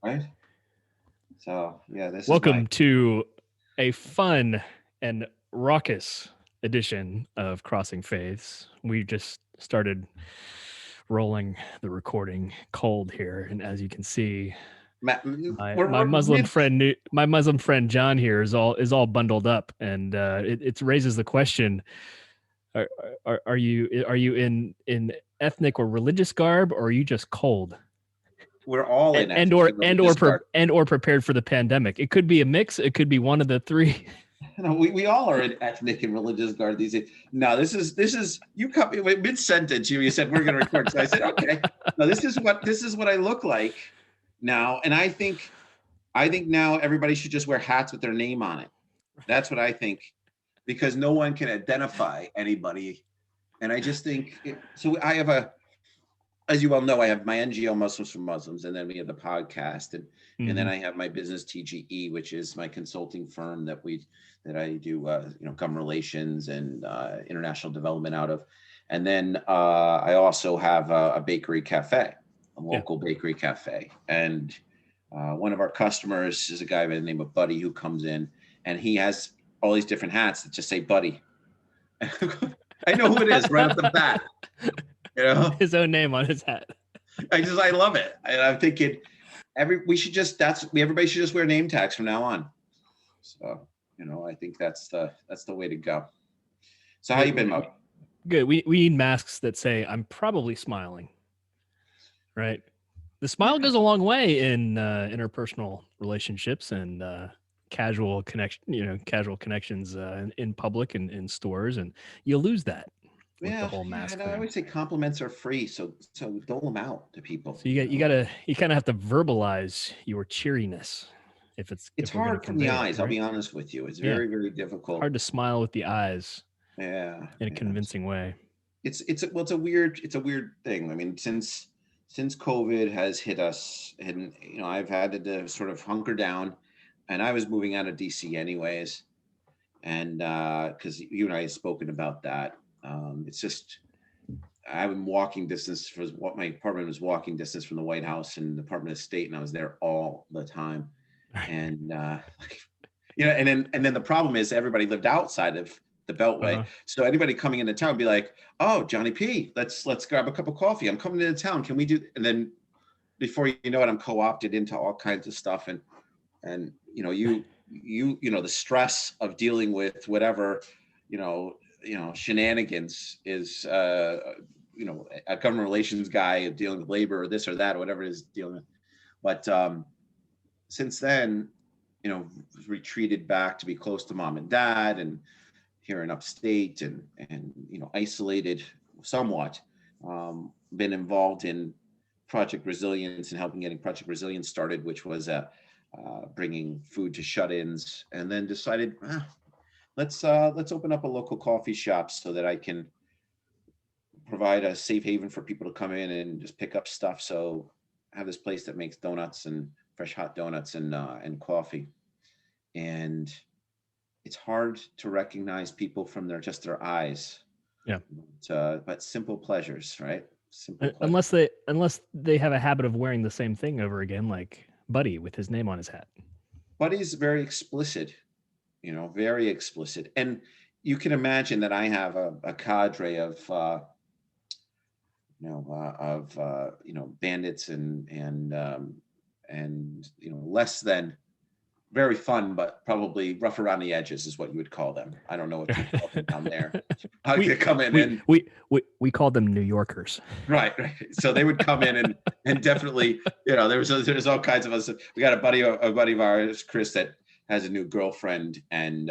right? So yeah, this is Welcome to a fun and raucous edition of Crossing Faiths. We just started rolling the recording cold here, and as you can see, my Muslim friend, John here is all bundled up, and it raises the question: Are you in ethnic or religious garb, or are you just cold? We're all in or prepared for the pandemic. It could be a mix. It could be one of the three. No, we all are in ethnic and religious garb these days. No, this is you cut me mid sentence. You said we're going to record, so I said okay. No, this is what I look like now, and I think now everybody should just wear hats with their name on it. That's what I think, because no one can identify anybody, and I just think so. I have as you well know, I have my NGO Muslims for Muslims, and then we have the podcast, and then I have my business TGE, which is my consulting firm that I do government relations and international development out of, and then I also have a bakery cafe, a local bakery cafe, and one of our customers is a guy by the name of Buddy who comes in, and he has all these different hats that just say Buddy. I know who it is right off the bat. His own name on his hat. I love it. And I'm thinking everybody should just wear name tags from now on. So, I think that's the way to go. So how you been, Mo? Good. We need masks that say I'm probably smiling. Right. The smile goes a long way in interpersonal relationships and casual connections in public and in stores, and you'll lose that. The whole mask. I always say compliments are free, so dole them out to people. So you kind of have to verbalize your cheeriness. It's hard from the eyes. Right? I'll be honest with you. It's very, very difficult. Hard to smile with the eyes. Yeah, in a convincing way. It's a weird thing. I mean, since COVID has hit us, and I've had to sort of hunker down, and I was moving out of DC anyways, and because you and I have spoken about that. It's just I'm walking distance for what my apartment was walking distance from the White House and the Department of State, and I was there all the time. And and then the problem is everybody lived outside of the Beltway, so anybody coming into town would be like, "Oh, Johnny P, let's grab a cup of coffee. I'm coming into town. Can we do?" And then before you know it, I'm co-opted into all kinds of stuff, and the stress of dealing with whatever shenanigans is a government relations guy dealing with labor or this or that or whatever it is dealing with. But since then, retreated back to be close to mom and dad, and here in upstate, and isolated somewhat. Been involved in Project Resilience and helping getting Project Resilience started, which was bringing food to shut-ins, and then decided, let's open up a local coffee shop so that I can provide a safe haven for people to come in and just pick up stuff. So I have this place that makes donuts and fresh hot donuts and coffee. And it's hard to recognize people from their eyes. Yeah. But simple pleasures, right? Simple pleasures. Unless they have a habit of wearing the same thing over again, like Buddy with his name on his hat. Buddy's very explicit. Very explicit. And you can imagine that I have a cadre of, bandits and less than very fun, but probably rough around the edges is what you would call them. I don't know what you call them down there. How you come in we call them New Yorkers. Right. So they would come in and definitely, there's all kinds of us. We got a buddy of ours, Chris, that has a new girlfriend, and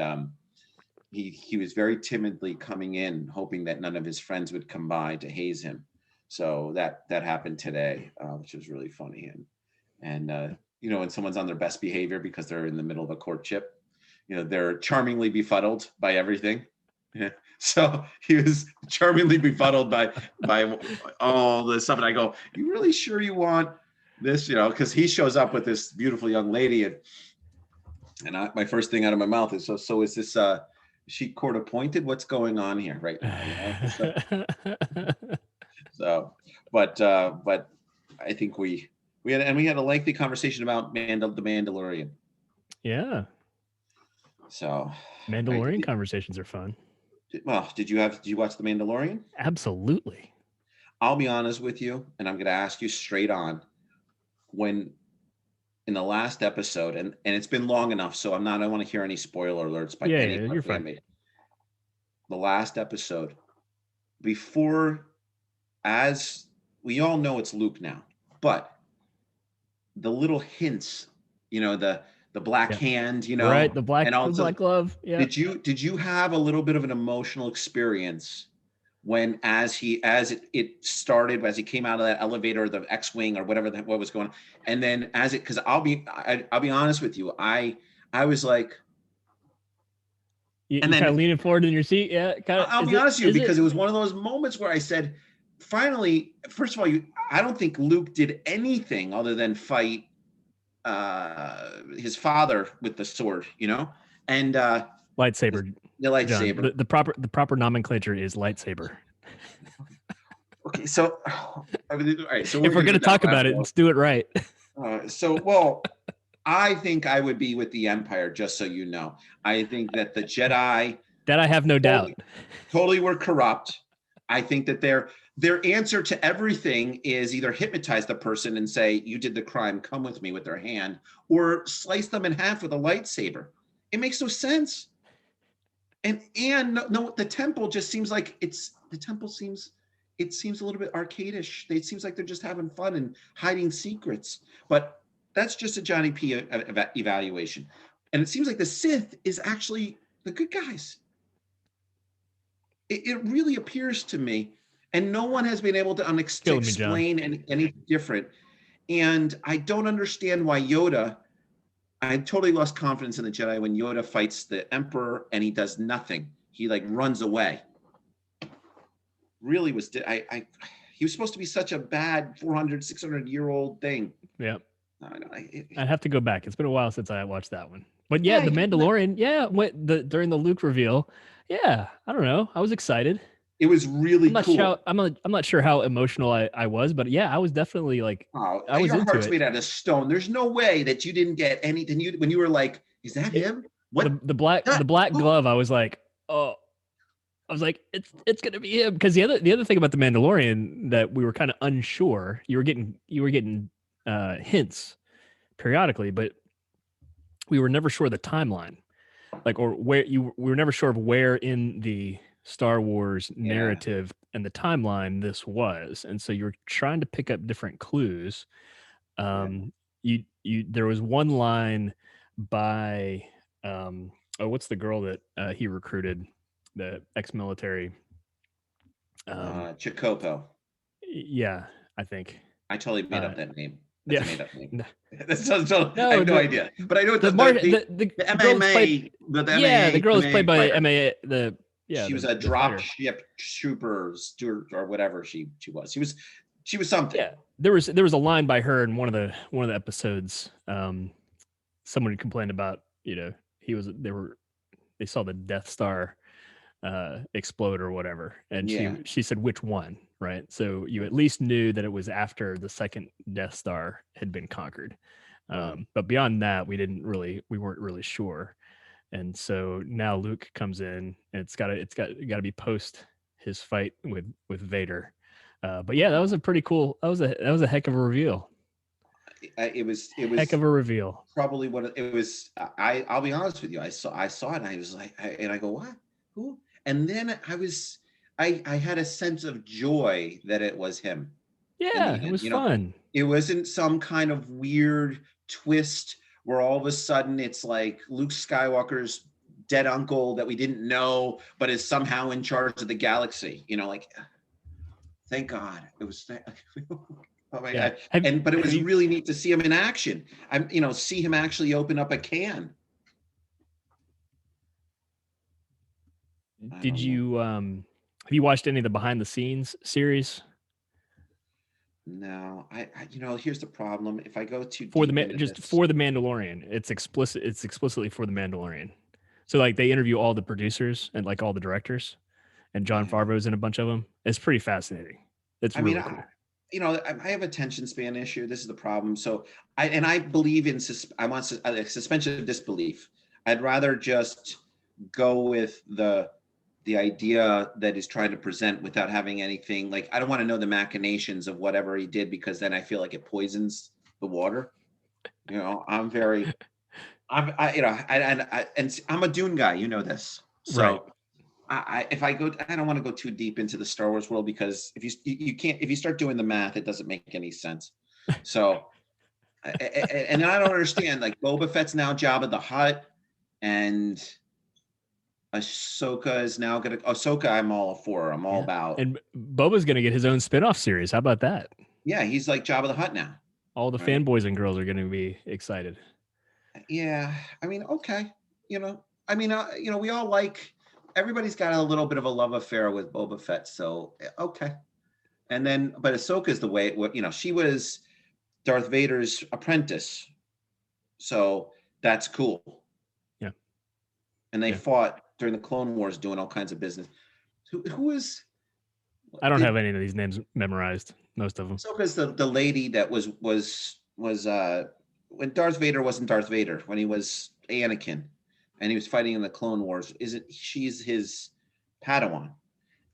he was very timidly coming in, hoping that none of his friends would come by to haze him. So that happened today, which was really funny. And when someone's on their best behavior because they're in the middle of a courtship, they're charmingly befuddled by everything. Yeah. So he was charmingly befuddled by all this stuff, and I go, "You really sure you want this?" Because he shows up with this beautiful young lady, and my first thing out of my mouth is, so is this she court appointed? What's going on here right now? So, but I think we we had a lengthy conversation about the Mandalorian. Yeah. So, Mandalorian conversations are fun. Well, did you watch the Mandalorian? Absolutely. I'll be honest with you, and I'm going to ask you straight on. When in the last episode, and it's been long enough, so I don't want to hear any spoiler alerts by any you're fine. fan. The last episode, before, as we all know, it's Luke now, but the little hints, the black hand, right, the black glove. Yeah. Did you have a little bit of an emotional experience when as it started, as he came out of that elevator, the X-wing or whatever what was going on, and then because I'll be honest with you, I was like, you kind of leaning forward in your seat, yeah. I'll be honest with you, because it was one of those moments where I said, finally, first of all, I don't think Luke did anything other than fight his father with the sword, and lightsaber. The lightsaber. John, the proper nomenclature is lightsaber. Okay, so all right. So if we're going to talk about it, let's do it right. I think I would be with the Empire, just so you know. I think that the Jedi, that I have no doubt, totally were corrupt. I think that their answer to everything is either hypnotize the person and say, you did the crime, come with me, with their hand, or slice them in half with a lightsaber. It makes no sense. And no, the temple just seems like it seems a little bit arcadish. It seems like they're just having fun and hiding secrets. But that's just a Johnny P evaluation. And it seems like the Sith is actually the good guys. It really appears to me, and no one has been able to explain any different. And I don't understand why Yoda. I totally lost confidence in the Jedi when Yoda fights the Emperor and he does nothing. He runs away. Really he was supposed to be such a bad 400, 600-year-old thing. Yeah. I'd have to go back. It's been a while since I watched that one. But the Mandalorian, during the Luke reveal, I don't know. I was excited. It was really cool. I'm not sure how emotional I was, but I was definitely like, I was your heart's made out of stone. There's no way that you didn't get anything. When you were like, is that him? What? The black glove, I was like, oh. I was like, it's gonna be him, because the other thing about the Mandalorian that we were kind of unsure. You were getting hints periodically, but we were never sure the timeline, we were never sure of where in the Star Wars narrative and the timeline this was, and so you're trying to pick up different clues. There was one line by what's the girl that he recruited, the ex-military, Chikopo. Yeah, I think I totally made up that name. That's a made up name. I have no idea, but I know the MMA. The girl is played by MA. She was a dropship trooper or whatever she was. She was something. Yeah, there was a line by her in one of the episodes. Someone complained about, they saw the Death Star explode or whatever, and she said which one, right? So you at least knew that it was after the second Death Star had been conquered. But beyond that, we weren't really sure. And so now Luke comes in, and it's got to be post his fight with Vader. But that was a pretty cool. That was a heck of a reveal. It was heck of a reveal. Probably what it was. I'll be honest with you. I saw it, and I was like, and I go, what? Who? And then I had a sense of joy that it was him. Yeah, it was fun. It wasn't some kind of weird twist where all of a sudden it's like Luke Skywalker's dead uncle that we didn't know, but is somehow in charge of the galaxy. Thank God it was. Oh my God! But it was really neat to see him in action. See him actually open up a can. Did you have you watched any of the behind the scenes series? No, I here's the problem. If I go to for the Mandalorian, it's explicitly for the Mandalorian. So they interview all the producers and all the directors, and John Favreau's in a bunch of them. It's pretty fascinating. It's really cool. I have attention span issue. This is the problem. So I believe in I want suspension of disbelief. I'd rather just go with the idea that he's trying to present without having anything. Like, I don't want to know the machinations of whatever he did, because then I feel like it poisons the water. I'm very, and I'm a Dune guy. You know this. Right. So if I don't want to go too deep into the Star Wars world, because you can't, if you start doing the math, it doesn't make any sense. So, and I don't understand, like, Boba Fett's now Jabba the Hutt, and Ahsoka is now Ahsoka. I'm all for. I'm all about. And Boba's gonna get his own spin-off series. How about that? Yeah, he's like Jabba the Hutt now. All the fanboys and girls are gonna be excited. Yeah, I mean, okay, we all like. Everybody's got a little bit of a love affair with Boba Fett, so okay. And then, but Ahsoka's the way. She was Darth Vader's apprentice, so that's cool. Yeah. And they fought during the Clone Wars, doing all kinds of business. Who is? I don't have any of these names memorized. Most of them. Ahsoka's the lady that was when Darth Vader wasn't Darth Vader, when he was Anakin, and he was fighting in the Clone Wars. She's his Padawan.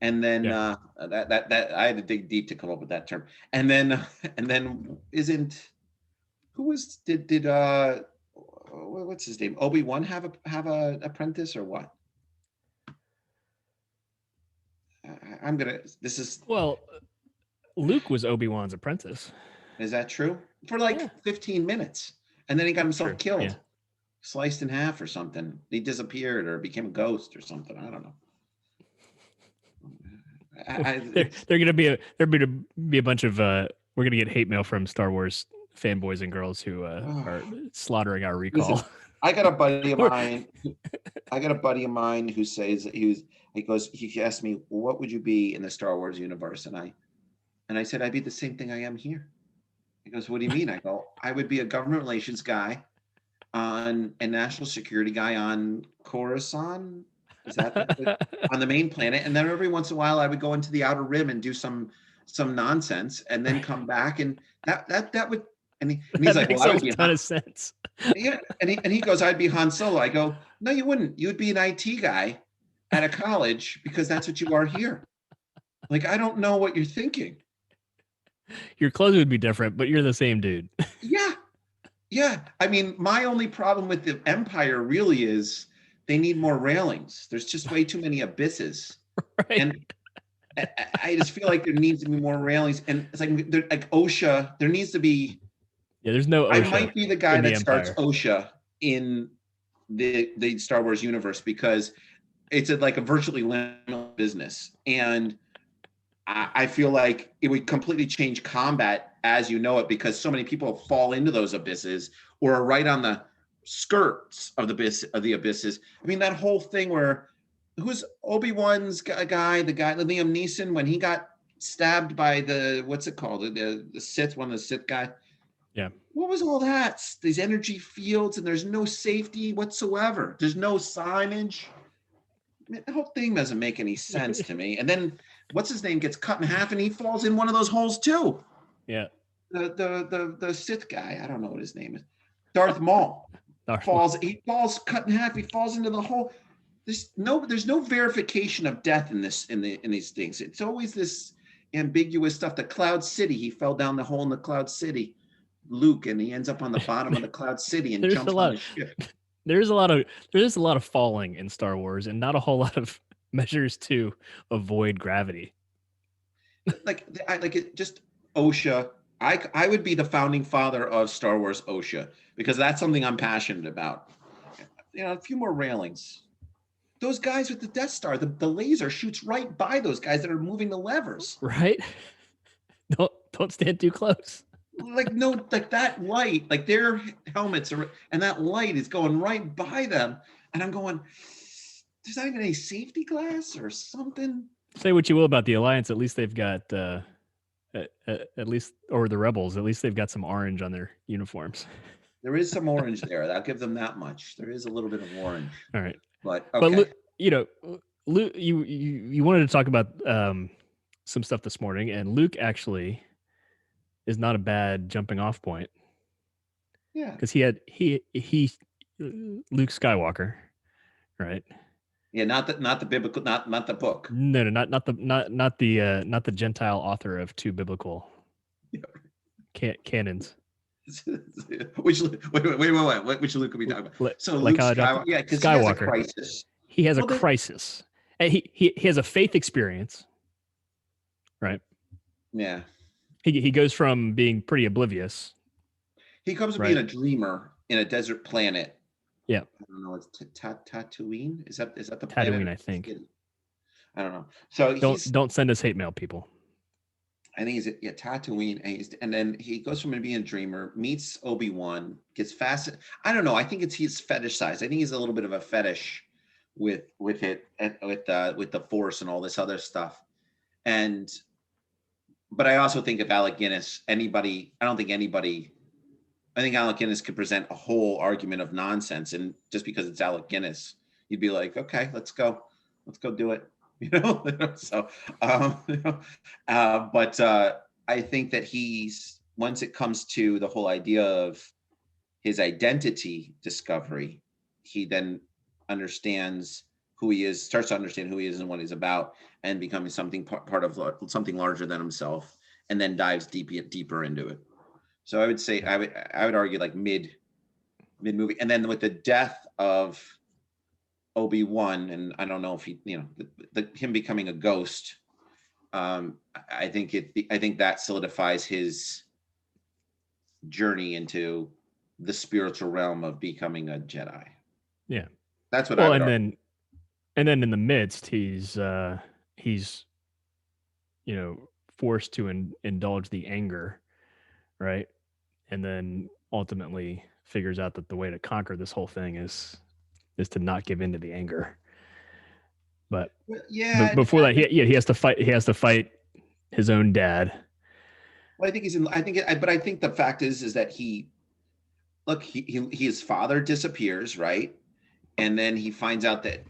And then that I had to dig deep to come up with that term. And then did what's his name? Obi-Wan have a apprentice or what? Luke was Obi-Wan's apprentice. Is that true? For 15 minutes. And then he got himself killed, sliced in half or something. He disappeared or became a ghost or something. I don't know. They're gonna be a bunch of we're gonna get hate mail from Star Wars fanboys and girls who are slaughtering our recall. Listen, I got a buddy of mine who says he asked me, well, what would you be in the Star Wars universe? And I said, I'd be the same thing I am here. He goes, what do you mean? I go, I would be a government relations guy and national security guy on Coruscant. Is that on the main planet? And then every once in a while I would go into the Outer Rim and do some nonsense, and then come back, and that would. And he's like, well, I would be a ton of sense. Yeah, and he goes, I'd be Han Solo. I go, no, you wouldn't. You would be an IT guy at a college, because that's what you are here. Like, I don't know what you're thinking. Your clothes would be different, but you're the same dude. Yeah. I mean, my only problem with the Empire really is they need more railings. There's just way too many abysses. Right. And I just feel like there needs to be more railings. And it's like OSHA, there needs to be. Yeah, there's no OSHA. I might be the guy that starts OSHA in the Star Wars universe, because it's like a virtually limitless business. And I feel like it would completely change combat as you know it, because so many people fall into those abysses or are right on the skirts of the abysses. I mean, that whole thing where who's Obi-Wan's guy, the Liam Neeson, when he got stabbed by what's it called? The Sith, one of the Sith guy. Yeah. What was all that? These energy fields, and there's no safety whatsoever. There's no signage. I mean, the whole thing doesn't make any sense to me. And then what's his name gets cut in half, and he falls in one of those holes too. Yeah. The Sith guy, I don't know what his name is. Darth Maul. He falls cut in half, he falls into the hole. There's no verification of death in these things. It's always this ambiguous stuff. The Cloud City, he fell down the hole in the Cloud City, Luke, and he ends up on the bottom of the Cloud City and jumps on the ship. There's a lot of falling in Star Wars, and not a whole lot of measures to avoid gravity. Like it just OSHA. I would be the founding father of Star Wars OSHA, because that's something I'm passionate about. A few more railings. Those guys with the Death Star, the laser shoots right by those guys that are moving the levers. Right. Don't stand too close. Like that light, like their helmets are, and that light is going right by them. And I'm going, there's not even any safety glass or something. Say what you will about the Alliance, at least they've got at least, or the Rebels, at least they've got some orange on their uniforms. There is some orange there. I'll give them that much. There is a little bit of orange. All right. But okay. Luke, you wanted to talk about some stuff this morning, and Luke actually not a bad jumping off point. Yeah. Because he Luke Skywalker, right? Yeah, not the biblical, not the book. No, not the Gentile author of two biblical canons. Which wait, which Luke are we talking about? So like Luke Skywalker, yeah, because he has a crisis. He has a crisis. And he has a faith experience, right? Yeah. He goes from being pretty oblivious. He comes to being a dreamer in a desert planet. Yeah. I don't know. It's Tatooine. Is that the Tatooine? planet? I think. I don't know. So don't send us hate mail, people. I think he's Tatooine, and then he goes from being a dreamer, meets Obi-Wan, gets fascinated. I don't know. I think he's fetishized. I think he's a little bit of a fetish with it, with the Force and all this other stuff. But I also think of Alec Guinness. I think Alec Guinness could present a whole argument of nonsense, and just because it's Alec Guinness, you'd be like, okay, let's go do it. So, but I think that once it comes to the whole idea of his identity discovery, he then understands who he is, starts to understand who he is and what he's about, and becoming something part of something larger than himself, and then dives deeper into it. So I would say I would argue like mid movie, and then with the death of Obi-Wan, and I don't know if him becoming a ghost. I think that solidifies his journey into the spiritual realm of becoming a Jedi. Yeah, that's what I would argue. And then in the midst, he's forced to indulge the anger, right? And then ultimately figures out that the way to conquer this whole thing is to not give in to the anger. But before that, he has to fight. He has to fight his own dad. Well, but I think the fact is that his father disappears, right? And then he finds out that,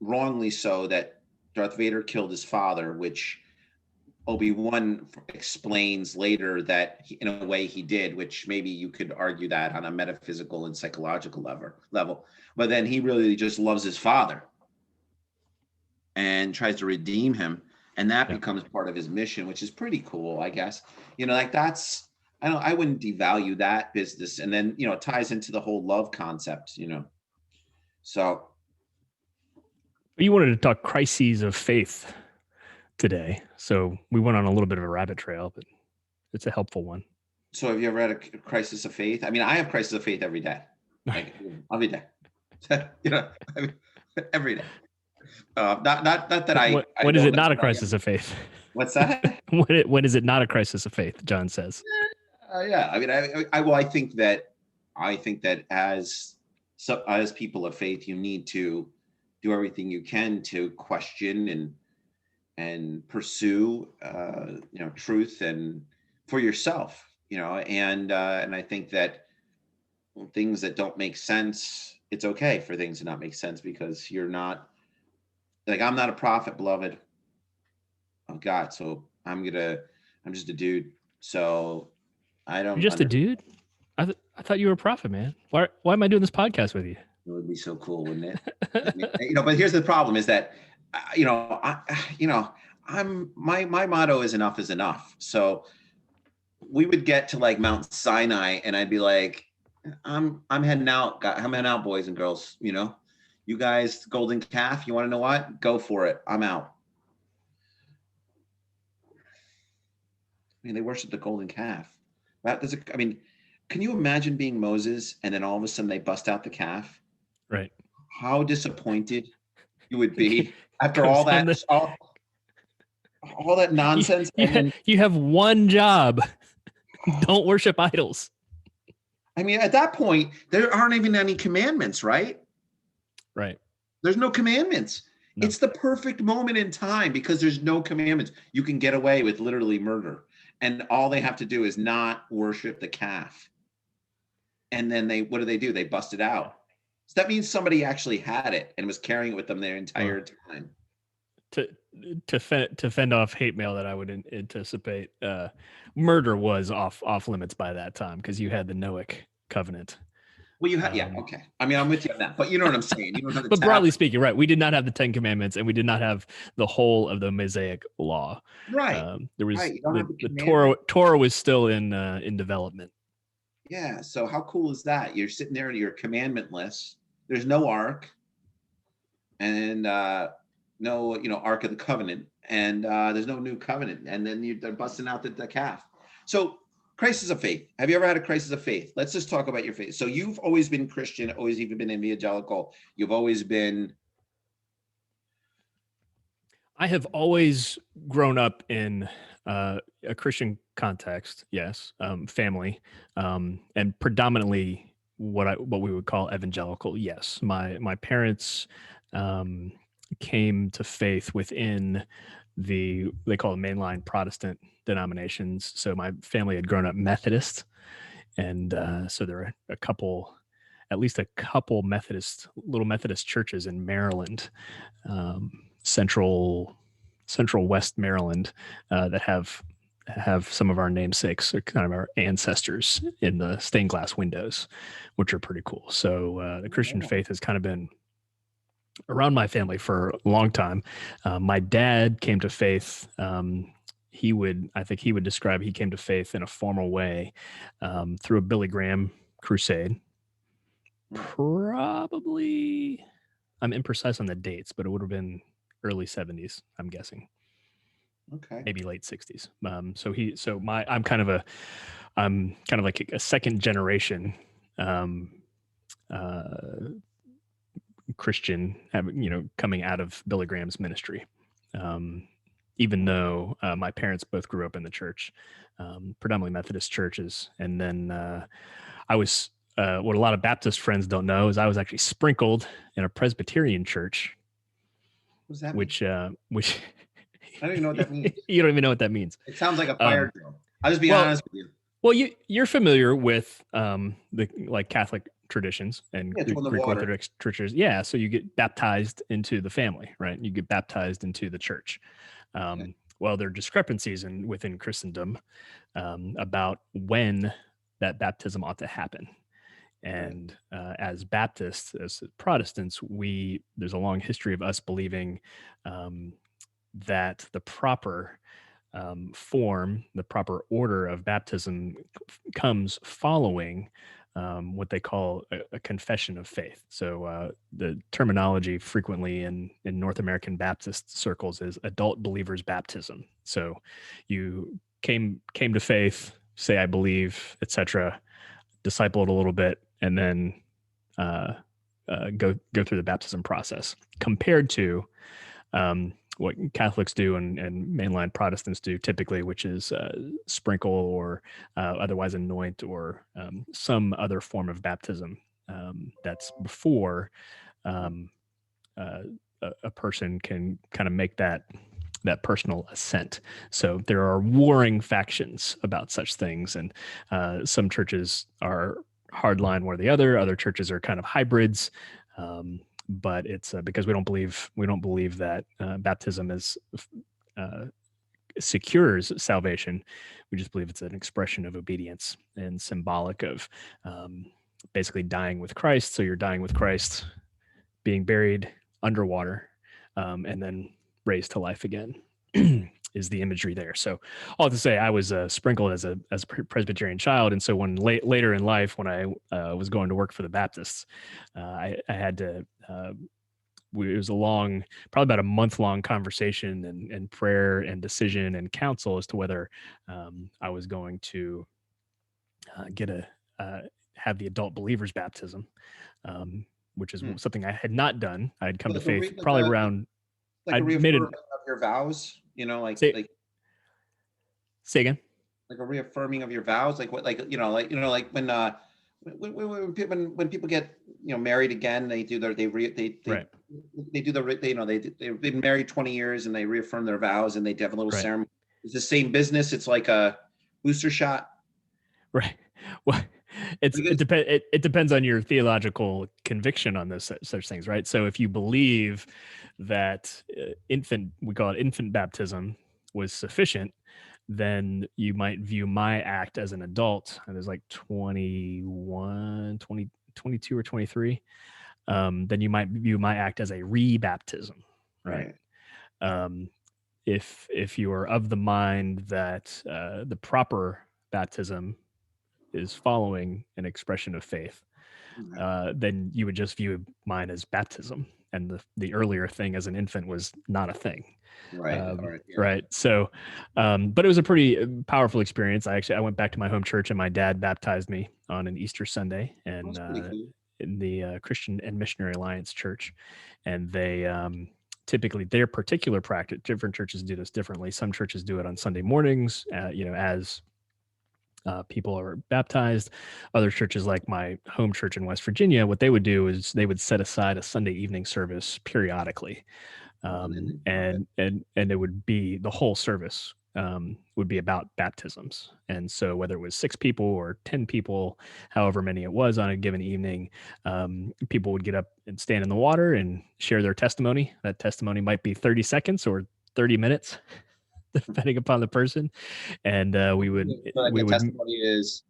wrongly so, that Darth Vader killed his father, which Obi-Wan explains later that in a way he did, which maybe you could argue that on a metaphysical and psychological level. But then he really just loves his father and tries to redeem him. And that becomes part of his mission, which is pretty cool, I guess. I wouldn't devalue that business. And then, it ties into the whole love concept, So. You wanted to talk crises of faith today. So we went on a little bit of a rabbit trail, but it's a helpful one. So have you ever had a crisis of faith? I mean, I have crisis of faith every day. Like every day. Every day. Not that I. When is it not a crisis of faith? What's that? When is it not a crisis of faith? John says. Yeah. I mean, I think that as people of faith, you need to do everything you can to question and pursue, truth and for yourself, and I think that things that don't make sense, it's okay for things to not make sense, because you're not. Like, I'm not a prophet, beloved of God. So I'm just a dude. So I don't. You're just a dude? I thought you were a prophet, man. Why am I doing this podcast with you? It would be so cool, wouldn't it? But here's the problem: is that, my motto is enough is enough. So we would get to like Mount Sinai, and I'd be like, I'm heading out. I'm heading out, boys and girls. You guys, golden calf, you want to know what? Go for it. I'm out. I mean, they worship the golden calf. Can you imagine being Moses and then all of a sudden they bust out the calf? Right. How disappointed you would be after all that, all that nonsense. You have one job. Don't worship idols. I mean, at that point, there aren't even any commandments, right? Right. There's no commandments. No. It's the perfect moment in time because there's no commandments. You can get away with literally murder. And all they have to do is not worship the calf. And then what do? They bust it out. So that means somebody actually had it and was carrying it with them their entire time. to fend off hate mail that I would anticipate, murder was off limits by that time because you had the Noahic covenant. Well, you had, yeah, okay. I mean, I'm with you on that, but you know what I'm saying. You don't have the But broadly speaking, right, we did not have the Ten Commandments, and we did not have the whole of the Mosaic Law. Right. There was Right. You don't have the commandments. Torah was still in development. Yeah. So how cool is that? You're sitting there, your commandment list. There's no ark, and no, Ark of the Covenant, and there's no new covenant, and then they're busting out the calf. So, crisis of faith. Have you ever had a crisis of faith? Let's just talk about your faith. So you've always been Christian, always even been evangelical. You've always been. I have always grown up in a Christian context, yes, family, and predominantly what we would call evangelical. Yes, my parents came to faith within they call it mainline Protestant denominations. So my family had grown up Methodist, and so there are at least a couple little Methodist churches in Maryland, central West Maryland, that have some of our namesakes, or kind of our ancestors, in the stained glass windows, which are pretty cool. So the Christian faith has kind of been around my family for a long time. My dad came to faith. I think he would describe he came to faith in a formal way through a Billy Graham crusade. Probably, I'm imprecise on the dates, but it would have been early 70s, I'm guessing. Okay. Maybe late 60s. I'm kind of like a second generation Christian, coming out of Billy Graham's ministry. Even though my parents both grew up in the church, predominantly Methodist churches. And then I was, what a lot of Baptist friends don't know is I was actually sprinkled in a Presbyterian church. What does that mean? Which I don't even know what that means. You don't even know what that means. It sounds like a fire drill. I'll just be honest with you. Well, you're familiar with the Catholic traditions and Greek Orthodox churches. Yeah, so you get baptized into the family, right? You get baptized into the church. Well, there are discrepancies within Christendom about when that baptism ought to happen. And as Baptists, as Protestants, there's a long history of us believing that the proper form, the proper order of baptism comes following what they call a confession of faith. So the terminology frequently in North American Baptist circles is adult believers baptism. So you came to faith, say I believe, etc., disciple it a little bit, and then go through the baptism process. Compared to what Catholics do and mainline Protestants do typically, which is sprinkle or otherwise anoint or some other form of baptism that's before a person can kind of make that personal assent. So there are warring factions about such things, and some churches are hardline one or the other churches are kind of hybrids. But it's because we don't believe that baptism secures salvation. We just believe it's an expression of obedience and symbolic of basically dying with Christ. So you're dying with Christ, being buried underwater, and then raised to life again is the imagery there. So all to say, I was sprinkled as a Presbyterian child. And so when later in life, when I was going to work for the Baptists, I had to, it was probably about a month-long conversation and prayer and decision and counsel as to whether I was going to have the adult believers baptism, which is something I had not done. I had come to faith probably around. Like a reaffirming of your vows, say again. Like a reaffirming of your vows, like when people get married again, they've been married 20 years and they reaffirm their vows and they have a little ceremony. It's the same business. It's like a booster shot. Right. It depends. It depends on your theological conviction on those such things, right? So if you believe that we call it infant baptism, was sufficient, then you might view my act as an adult. I was like 21, 20, 22 or 23. Then you might view my act as a rebaptism, right? Right. Um, if you are of the mind that the proper baptism is following an expression of faith, then you would just view mine as baptism, and the earlier thing as an infant was not a thing. Right. All right. Yeah. Right. So, but it was a pretty powerful experience. I went back to my home church, and my dad baptized me on an Easter Sunday, and That's pretty cool. in the Christian and Missionary Alliance Church, and they typically their particular practice. Different churches do this differently. Some churches do it on Sunday mornings, as people are baptized. Other churches, like my home church in West Virginia, what they would do is they would set aside a Sunday evening service periodically, Okay. and it would be the whole service would be about baptisms. And so whether it was 6 people or 10 people, however many it was on a given evening, people would get up and stand in the water and share their testimony. That testimony might be 30 seconds or 30 minutes, depending upon the person. And So like a testimony is,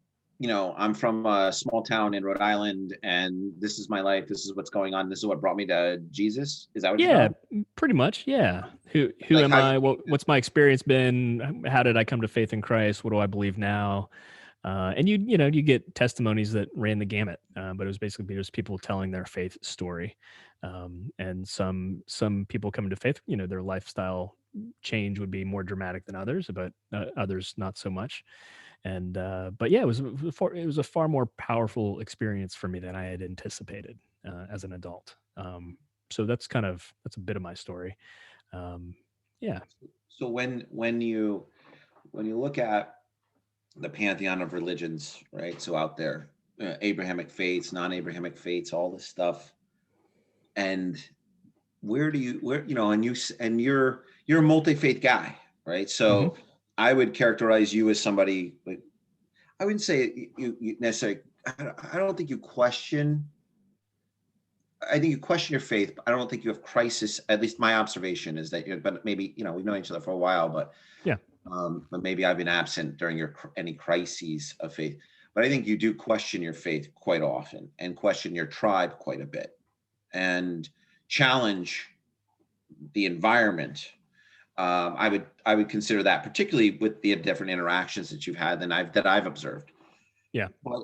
I'm from a small town in Rhode Island, and this is my life. This is what's going on. This is what brought me to Jesus. Is that what you're yeah, talking? pretty much. Yeah. Who Like am how I? you, What's my experience been? How did I come to faith in Christ? What do I believe now? And you get testimonies that ran the gamut, but it was basically just people telling their faith story. And some people coming to faith, their lifestyle change would be more dramatic than others, but others not so much. And but yeah, it was a far more powerful experience for me than I had anticipated as an adult. So that's a bit of my story. Yeah. so when you look at the pantheon of religions, right? So out there, Abrahamic faiths, non-Abrahamic faiths, all this stuff, and and you're a multi-faith guy, right? Hmm. So I would characterize you as somebody, like, I wouldn't say you necessarily. I don't think you question. I think you question your faith, but I don't think you have crisis. At least my observation is that but maybe we've known each other for a while, Yeah. but maybe I've been absent during any crises of faith. But I think you do question your faith quite often, and question your tribe quite a bit, and challenge the environment. I would consider that, particularly with the different interactions that you've had that I've observed. Yeah. But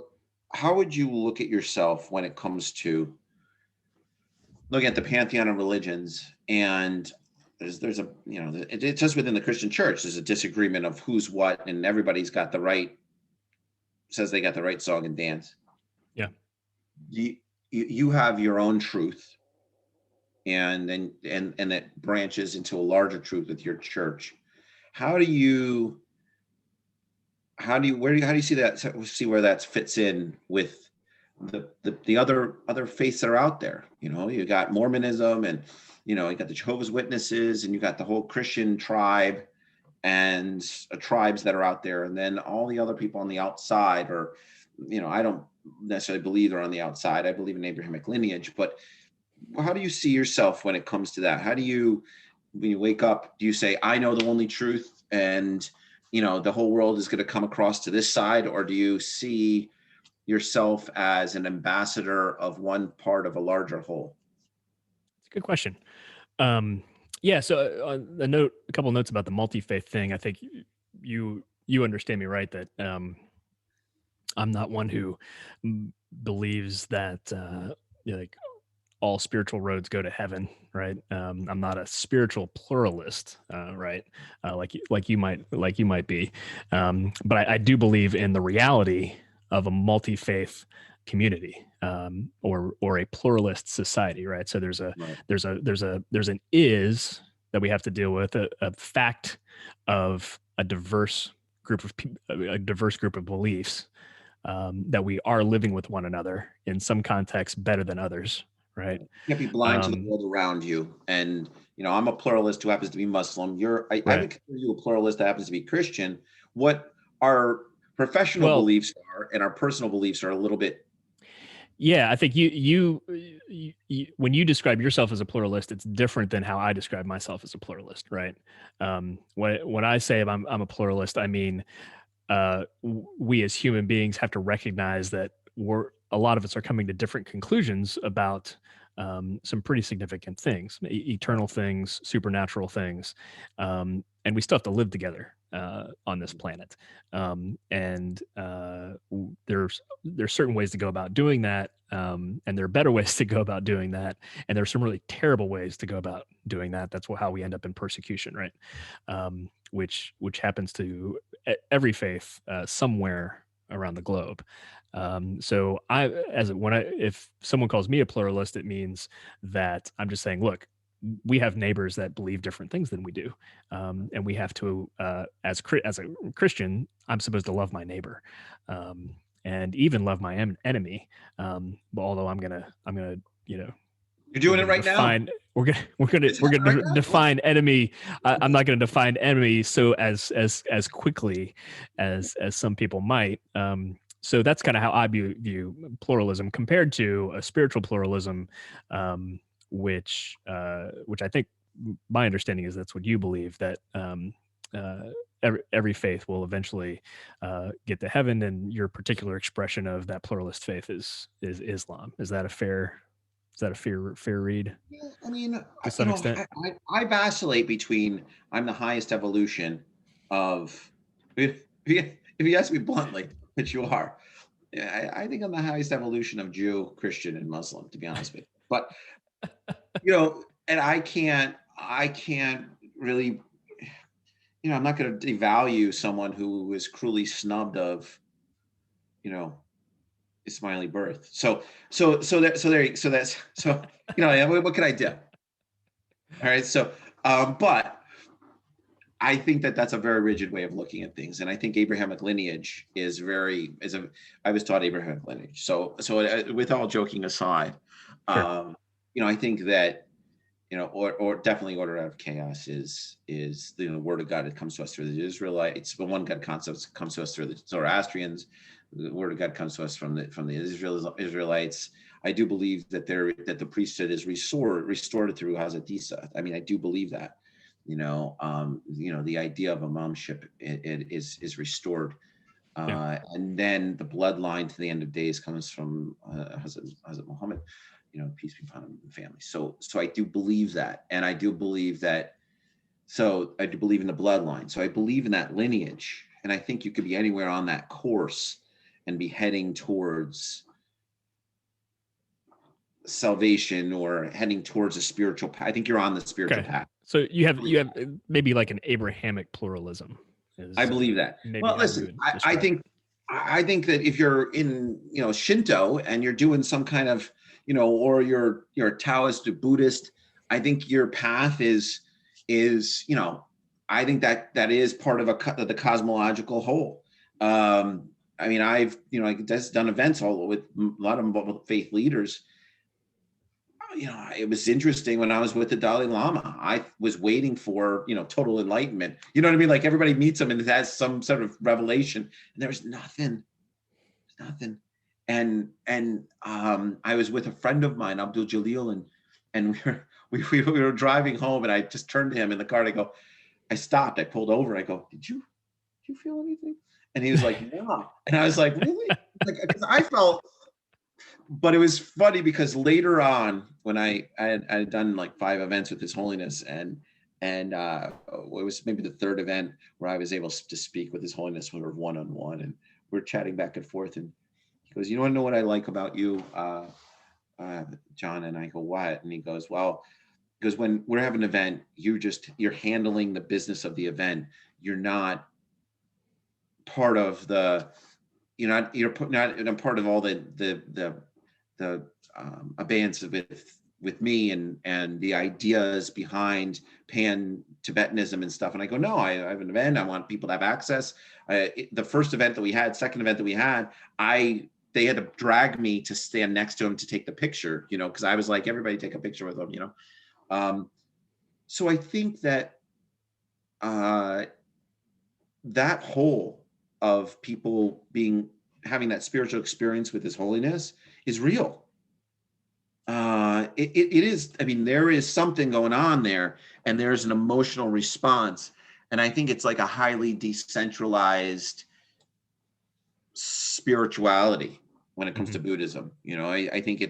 how would you look at yourself when it comes to looking at the pantheon of religions? And there's a it's just within the Christian church, there's a disagreement of who's what, and everybody's got the right, says they got the right song and dance. Yeah. You have your own truth, and then and it branches into a larger truth with your church. How do you see where that fits in with the other faiths that are out there? You got Mormonism, and you got the Jehovah's Witnesses, and you got the whole Christian tribe, and tribes that are out there, and then all the other people on the outside. Or I don't necessarily believe they're on the outside. I believe in Abrahamic lineage. But how do you see yourself when it comes to that? How do you, when you wake up, do you say, I know the only truth, and the whole world is going to come across to this side? Or do you see yourself as an ambassador of one part of a larger whole? It's a good question. Yeah. So a couple notes about the multi-faith thing. I think you understand me right, that I'm not one who believes that like all spiritual roads go to heaven, right? I'm not a spiritual pluralist, right? Like you might be, but I do believe in the reality of a multi-faith community, or a pluralist society, right? So Right. there's an is that we have to deal with, a fact of a diverse a diverse group of beliefs, that we are living with one another in some contexts better than others, right? You can't be blind to the Um, world around you. And I'm a pluralist who happens to be Muslim. I right. would consider you a pluralist that happens to be Christian. What are professional Well, beliefs are, and our personal beliefs are a little bit. yeah, I think when you describe yourself as a pluralist, it's different than how I describe myself as a pluralist, right? When I say I'm a pluralist, I mean we as human beings have to recognize that a lot of us are coming to different conclusions about some pretty significant things, eternal things, supernatural things, and we still have to live together on this planet. There's certain ways to go about doing that, and there are better ways to go about doing that, and there's some really terrible ways to go about doing that. That's how we end up in persecution, right? Which happens to every faith somewhere around the globe. So if someone calls me a pluralist, it means that I'm just saying, look, we have neighbors that believe different things than we do, and we have to, as a Christian, I'm supposed to love my neighbor, and even love my enemy. But although you know, You're we're doing it gonna right now. define we're Right gonna now. define enemy. I'm not gonna define enemy so as quickly as some people might. So that's kind of how I view pluralism compared to a spiritual pluralism, um, which I think my understanding is that's what you believe, that every faith will eventually get to heaven, and your particular expression of that pluralist faith is Islam. Is that a fair read Yeah, I mean, to some extent? I vacillate between I'm the highest evolution of, if you ask me bluntly, which you are, yeah, I think I'm the highest evolution of Jew, Christian, and Muslim, to be honest with you. But and I can't really, I'm not going to devalue someone who is cruelly snubbed of, you know, Ismaili birth. What can I do? All right. But I think that that's a very rigid way of looking at things, and I think Abrahamic lineage I was taught Abrahamic lineage. With all joking aside, Sure. I think that or definitely order out of chaos is the word of God that comes to us through the Israelites. The one God concept comes to us through the Zoroastrians. The word of God comes to us from the Israelites. I do believe that the priesthood is restored through Hazatisa. I mean, I do believe that. The idea of imamship is restored. Yeah. And then the bloodline to the end of days comes from Hazrat Muhammad, peace be upon him and family. So I do believe that. And I do believe that. So I do believe in the bloodline. So I believe in that lineage. And I think you could be anywhere on that course and be heading towards salvation or heading towards a spiritual path. I think you're on the spiritual Okay. path. So you have maybe like an Abrahamic pluralism I is believe that. maybe Well, how you listen, would I describe it. think that if you're in Shinto and you're doing some kind of or you're a Taoist or Buddhist, I think your path is I think that is part of the cosmological whole. I mean, I've just done events all with a lot of faith leaders. It was interesting when I was with the Dalai Lama. I was waiting for, total enlightenment. You know what I mean? Like everybody meets him and has some sort of revelation, and there was nothing. And I was with a friend of mine, Abdul Jalil, and we were driving home, and I just turned to him in the car. And I stopped. I pulled over. I go, did you feel anything? And he was like, no. And I was like, really? Like, because I felt. But it was funny because later on, when I had done like 5 events with His Holiness, and it was maybe the 3rd event where I was able to speak with His Holiness when we were one-on-one, and we're chatting back and forth, and he goes, "You want to know what I like about you, John?" And I go, "What?" And he goes, "Well," because when we're having an event, you're handling the business of the event. You're not part of the, you're not part of all the abeyance with me and the ideas behind pan-Tibetanism and stuff. And I go, no, I have an event. I want people to have access. The first event that we had, second event that we had, they had to drag me to stand next to him to take the picture, because I was like, everybody take a picture with him, So I think that that whole of people having that spiritual experience with his holiness is real. It is, I mean, there is something going on there, and there's an emotional response. And I think it's like a highly decentralized spirituality when it comes to Buddhism. I think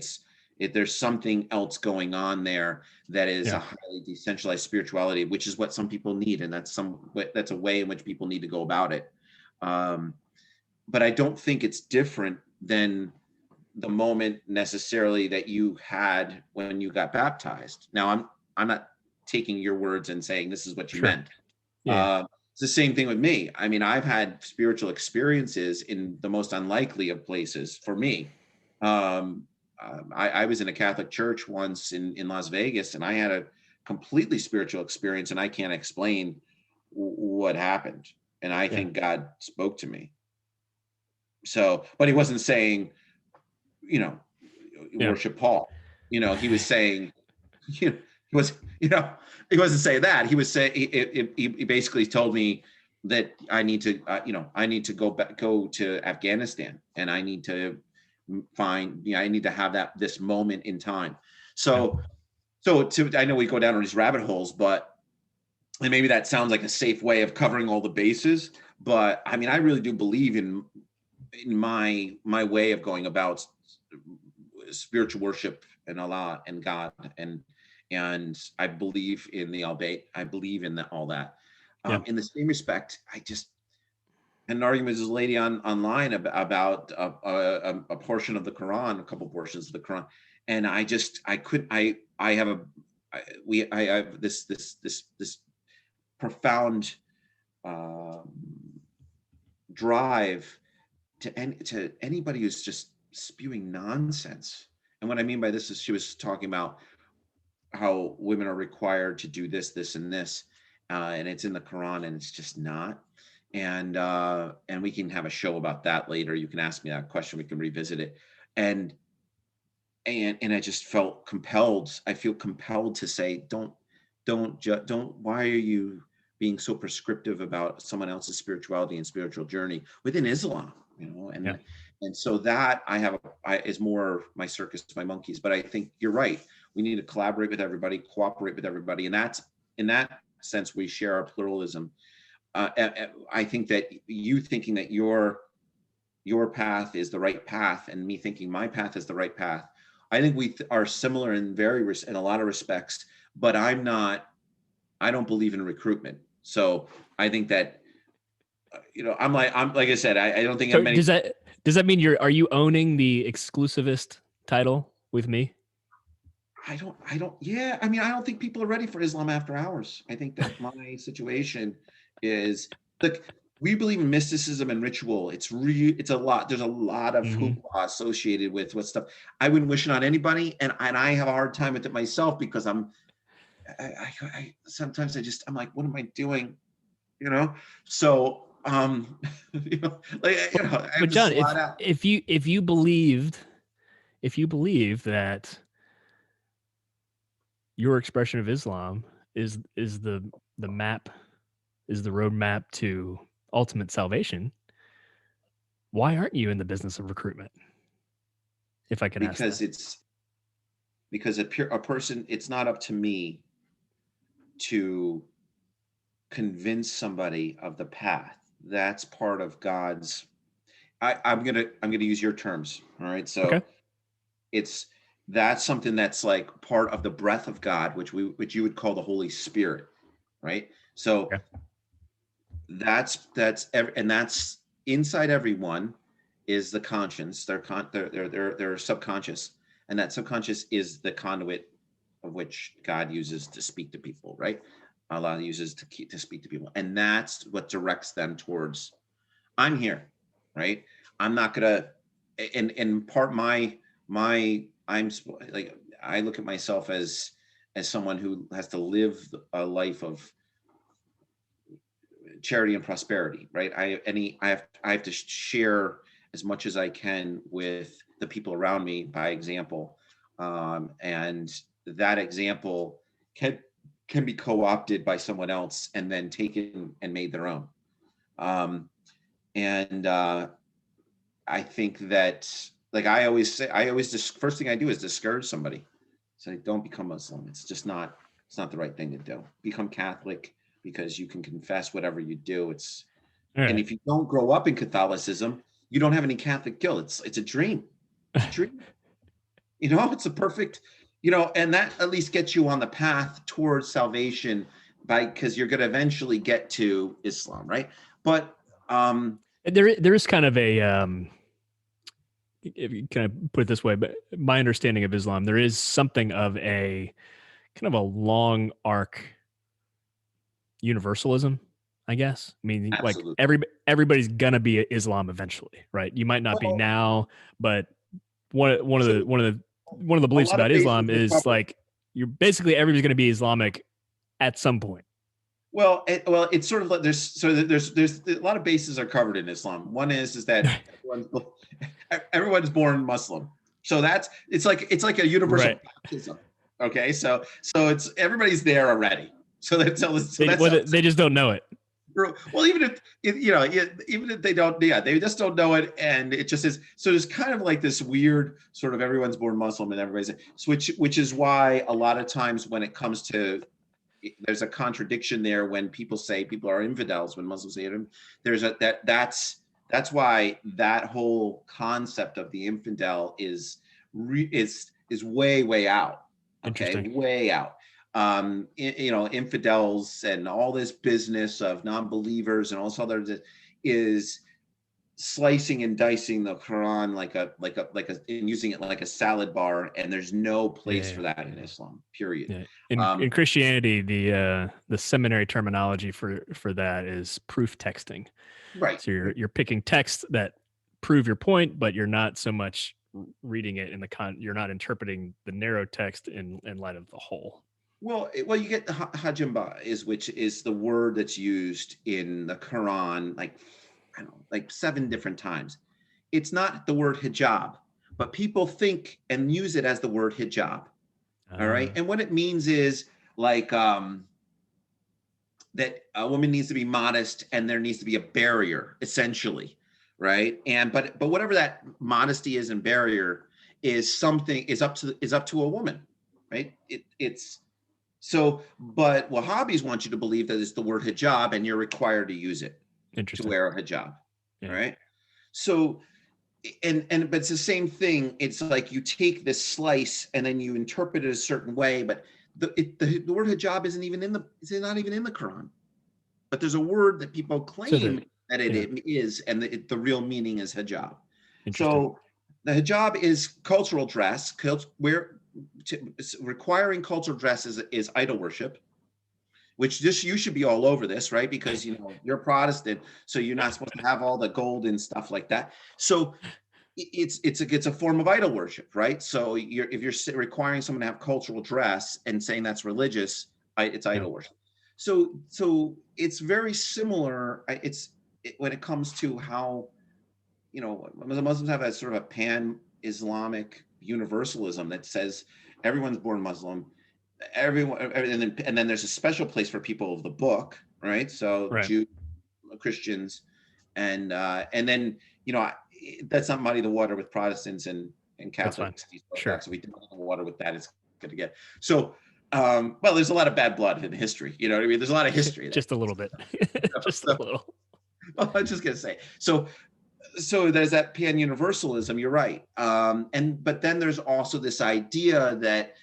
there's something else going on there that is a highly decentralized spirituality, which is what some people need. And that's a way in which people need to go about it. But I don't think it's different than the moment necessarily that you had when you got baptized. Now, I'm not taking your words and saying this is what you meant. It's the same thing with me. I mean, I've had spiritual experiences in the most unlikely of places for me. I was in a Catholic church once in Las Vegas, and I had a completely spiritual experience, and I can't explain what happened. And I think God spoke to me. So, but he wasn't saying, worship Paul. He was saying, he wasn't saying that. He was saying, he basically told me that I need to go to Afghanistan, and I need to I need to have this moment in time. So I know we go down on these rabbit holes, and maybe that sounds like a safe way of covering all the bases, but I mean, I really do believe in my way of going about spiritual worship and Allah and God, and I believe in the Albeit. I believe in all that. In the same respect, I just had an argument with this lady online about a portion of the Quran, a couple portions of the Quran, and I have this profound drive to anybody who's just spewing nonsense. And what I mean by this is, she was talking about how women are required to do this, and this, and it's in the Quran, and it's just not. And we can have a show about that later. You can ask me that question. We can revisit it. And I just felt compelled. I feel compelled to say, don't. Why are you being so prescriptive about someone else's spirituality and spiritual journey within Islam? And so that is more my circus, my monkeys. But I think you're right. We need to collaborate with everybody, cooperate with everybody, and that's, in that sense, we share our pluralism. I think that you thinking that your path is the right path, and me thinking my path is the right path, I think we are similar in a lot of respects. But I don't believe in recruitment. So I think that, I'm like I said, I don't think. So does that mean are you owning the exclusivist title with me? I don't. Yeah. I mean, I don't think people are ready for Islam after hours. I think that my situation is, look, we believe in mysticism and ritual. It's a lot. There's a lot of hoopla associated with what stuff. I wouldn't wish it on anybody. And I have a hard time with it myself, because I sometimes I'm like, what am I doing? So, but John, if you believe that your expression of Islam is the map, is the roadmap to ultimate salvation, why aren't you in the business of recruitment? If I can ask that. Because a person, it's not up to me to convince somebody of the path. That's part of God's. I'm gonna use your terms. All right. So that's something that's like part of the breath of God, which you would call the Holy Spirit, right? So that's inside everyone is the conscience, their subconscious, and that subconscious is the conduit of which God uses to speak to people, right? Allah uses to speak to people, and that's what directs them towards, I'm here, right? I'm not gonna, and part I'm like, I look at myself as someone who has to live a life of charity and prosperity, right? I have to share as much as I can with the people around me by example, and that example can be co-opted by someone else and then taken and made their own. And I think that, like I always say, just first thing I do is discourage somebody. Say, don't become Muslim. It's just not. It's not the right thing to do. Become Catholic because you can confess whatever you do. And if you don't grow up in Catholicism, you don't have any Catholic guilt. It's a dream. It's a dream. It's a perfect, and that at least gets you on the path towards salvation because you're going to eventually get to Islam, right? But there is kind of a if you kind of put it this way, but my understanding of Islam, there is something of a kind of a long arc universalism, I guess. I mean, absolutely. like everybody's gonna be Islam eventually, right? You might not be now, but one of the beliefs about Islam is like you're basically everybody's gonna be Islamic at some point. Well, it's sort of like there's a lot of bases are covered in Islam. One is that everyone's born Muslim, so it's like a universal baptism. Okay, so it's everybody's there already. So they just don't know it. Well, even if they don't, they just don't know it, and it just is. So there's kind of like this weird sort of everyone's born Muslim and everybody's which is why a lot of times when it comes to there's a contradiction there when people say people are infidels when Muslims say it. That's why that whole concept of the infidel is way out. Okay, way out. Infidels and all this business of non-believers and all this other is slicing and dicing the Quran like and using it like a salad bar, and there's no place for that in Islam, period. In Christianity, the seminary terminology for that is proof texting. Right. So you're picking texts that prove your point, but you're not so much reading it you're not interpreting the narrow text in light of the whole. Well, you get hajamba which is the word that's used in the Quran, like 7 different times. It's not the word hijab, but people think and use it as the word hijab. All right. And what it means is like that a woman needs to be modest and there needs to be a barrier, essentially. Right. But whatever that modesty is and barrier is up to a woman. Right. But Wahhabis want you to believe that it's the word hijab and you're required to use it to wear a hijab. Yeah. Right. So, but it's the same thing. It's like you take this slice and then you interpret it a certain way, but the word hijab it's not even in the Quran, but there's a word that people claim that it is, and the real meaning is hijab. So the hijab is cultural dress, requiring cultural dress is idol worship, which you should be all over this, right? Because you're Protestant, so you're not supposed to have all the gold and stuff like that. So it's a form of idol worship, right? So if you're requiring someone to have cultural dress and saying that's religious, it's idol worship. So it's very similar. When it comes to how Muslims have a sort of a pan-Islamic universalism that says everyone's born Muslim. And then there's a special place for people of the book, right? So Jews, Christians, and then that's not muddy the water with Protestants and Catholics. Sure. So we don't muddy the water with that. It's good to get. So there's a lot of bad blood in history. You know what I mean? There's a lot of history. Just a little bit. Just a little. Well, I'm just gonna say so there's that pan-universalism. You're right. But then there's also this idea that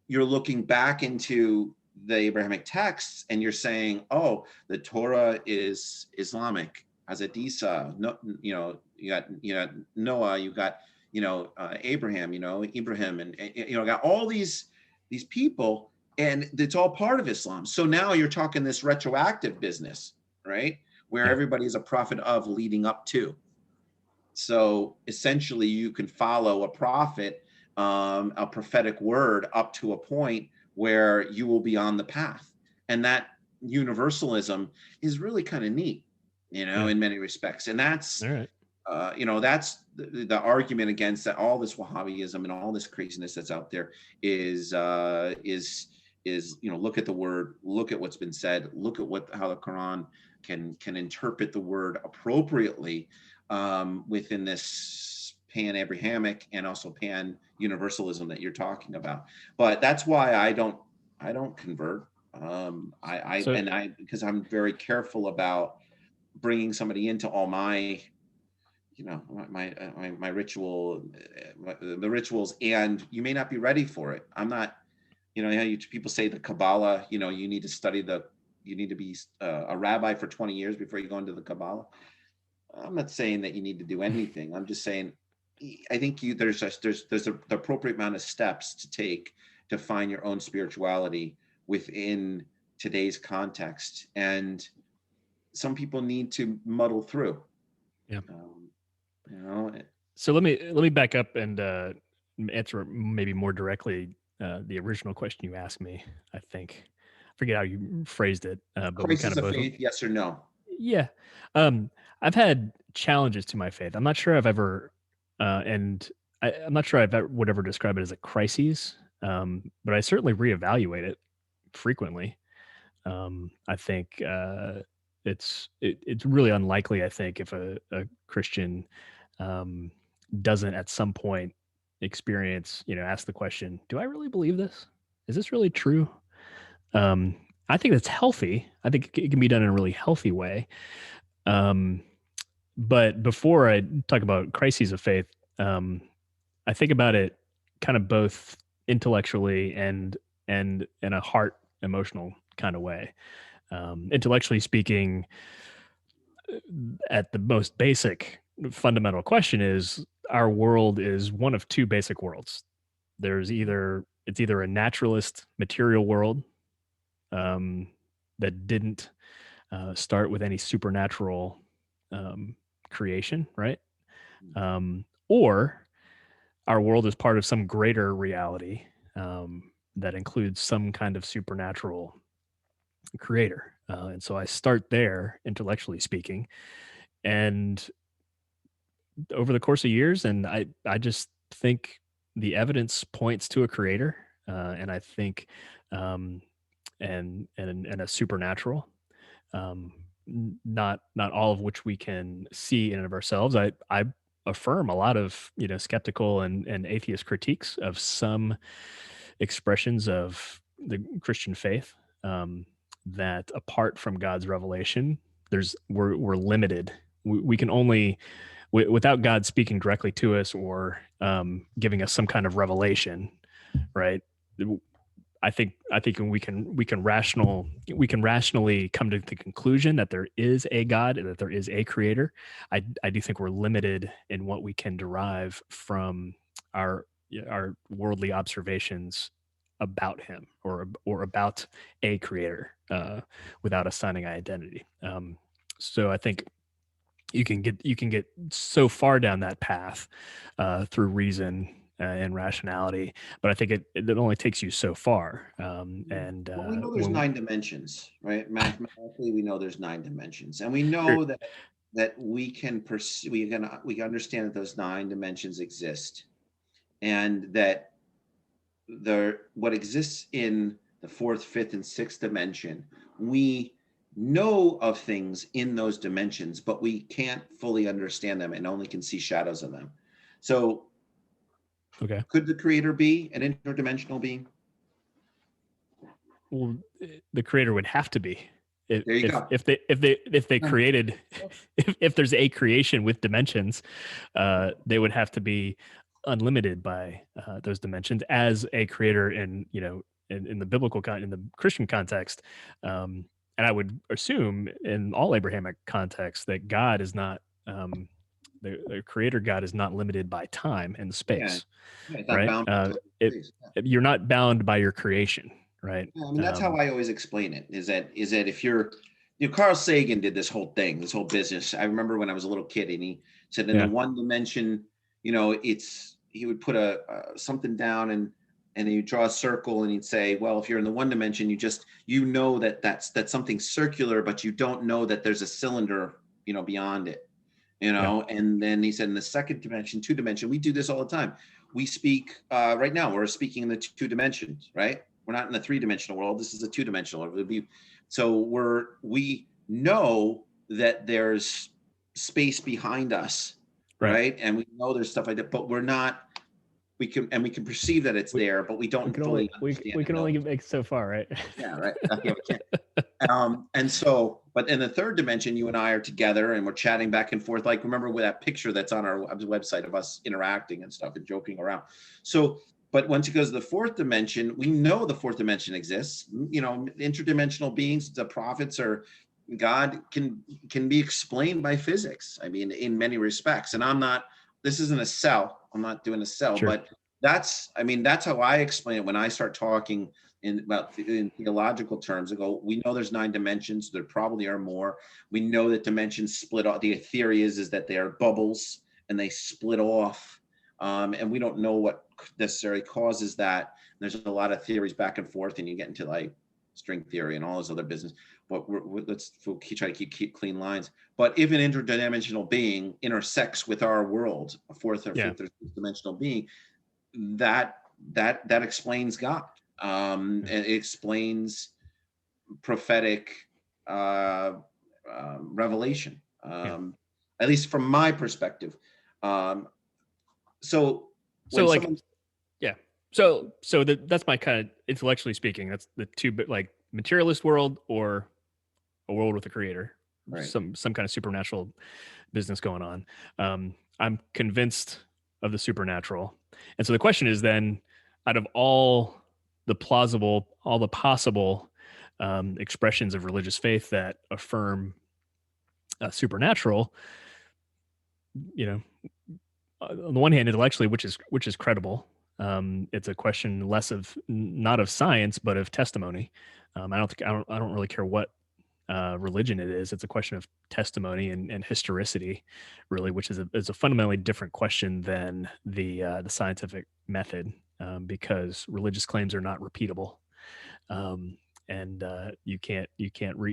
you're looking back into the Abrahamic texts and you're saying, oh, the Torah is Islamic. Hazrat Isa, you got Noah, you got Abraham, Ibrahim, and got all these people, and it's all part of Islam. So now you're talking this retroactive business, right? Where everybody's a prophet of leading up to. So essentially, you can follow a prophet, a prophetic word up to a point where you will be on the path. And that universalism is really kind of neat, in many respects. And that's, that's the argument against that all this Wahhabism and all this craziness that's out there is is, look at the word, look at what's been said, look at how the Quran can interpret the word appropriately within this pan-Abrahamic and also pan-universalism that you're talking about. But that's why I don't convert. So Because I'm very careful about bringing somebody into all my my ritual, the rituals, and you may not be ready for it. I'm not, people say the Kabbalah, you need to be a rabbi for 20 years before you go into the Kabbalah. I'm not saying that you need to do anything. I'm just saying, I think there's the appropriate amount of steps to take to find your own spirituality within today's context. And some people need to muddle through. yeah. You know, So let me back up and answer maybe more directly the original question you asked me. I think I forget how you phrased it, but we kind crisis of of both. faith, yes or no? Yeah. I've had challenges to my faith. I'm not sure I've ever, and I'm not sure would ever describe it as a crisis, but I certainly reevaluate it frequently. I think it's really unlikely. I think if a Christian um, doesn't at some point experience, ask the question, "Do I really believe this? Is this really true?" Um, I think that's healthy. I think it can be done in a really healthy way. Um, but before I talk about crises of faith, I think about it kind of both intellectually and in a heart emotional kind of way. Intellectually speaking, at the most basic fundamental question is our world is one of two basic worlds. It's either a naturalist material world um, that didn't start with any supernatural um, creation, right? Or our world is part of some greater reality that includes some kind of supernatural creator. And so I start there, intellectually speaking, and over the course of years, and I just think the evidence points to a creator, and I think um, and a supernatural. Not all of which we can see in and of ourselves. I affirm a lot of skeptical and atheist critiques of some expressions of the Christian faith, that apart from God's revelation, we're limited. We can only without God speaking directly to us or giving us some kind of revelation, right? I think we can rationally come to the conclusion that there is a God and that there is a creator. I do think we're limited in what we can derive from our our worldly observations about him or about a creator without assigning identity. So I think you can get so far down that path through reason and rationality, but I think it only takes you so far. And Well, we know there's when 9 dimensions, right? Mathematically, we know there's 9 dimensions, and we Sure. know that we can pursue, we can understand that those 9 dimensions exist, and that what exists in the fourth, fifth, and sixth dimension, we know of things in those dimensions, but we can't fully understand them and only can see shadows of them. So, Okay, could the creator be an interdimensional being? well, the creator would have to be if There you if go. if they created if there's a creation with dimensions, they would have to be unlimited by those dimensions as a creator in the in the Christian context. And I would assume in all Abrahamic contexts that God is not the creator God is not limited by time and Yeah, space, yeah, it's not right? bound by time and space. Yeah. You're not bound by your creation, right? Yeah, I mean, that's how I always explain it. Is that if you're, Carl Sagan did this whole thing, this whole business. I remember when I was a little kid, and he said in the Yeah. one dimension, he would put something down, and he'd draw a circle, and he'd say, well, if you're in the one dimension, that's something circular, but you don't know that there's a cylinder, beyond it. Yeah. And then he said in the second dimension, 2 dimension, we do this all the time. We speak right now, we're speaking in the 2 dimensions, right? We're not in the three-dimensional world. This is a two-dimensional. It would be, so we know that there's space behind us, Right. right? And we know there's stuff like that, but we're not. We can perceive that it's We- there, but we don't can fully only understand. we can only make so far, right? Yeah, right. Yeah, we can't. And so, but in the third dimension, you and I are together and we're chatting back and forth. Like, remember with that picture that's on our website of us interacting and stuff and joking around. So, but once it goes to the fourth dimension, we know the fourth dimension exists. Interdimensional beings, the prophets, or God can be explained by physics. I mean, in many respects. And I'm not. This isn't a sell. I'm not doing a sell, Sure. but that's how I explain it when I start talking in theological terms. I go, we know there's 9 dimensions. There probably are more. We know that dimensions split off. The theory is that they are bubbles and they split off. And we don't know what necessarily causes that. There's a lot of theories back and forth, and you get into like string theory and all this other business. But let's try to keep clean lines. But if an interdimensional being intersects with our world, a fourth or fifth or sixth dimensional being, that explains God. It explains prophetic revelation, at least from my perspective. So like, that's my kind of, intellectually speaking, that's the two, but like materialist world or a world with a creator, right. some kind of supernatural business going on. I'm convinced of the supernatural. And so the question is then, out of all the possible expressions of religious faith that affirm supernatural, on the one hand, intellectually, which is credible. It's a question not of science, but of testimony. I don't really care what religion it is. It's a question of testimony and historicity, really, which is a fundamentally different question than the scientific method, because religious claims are not repeatable, and you can't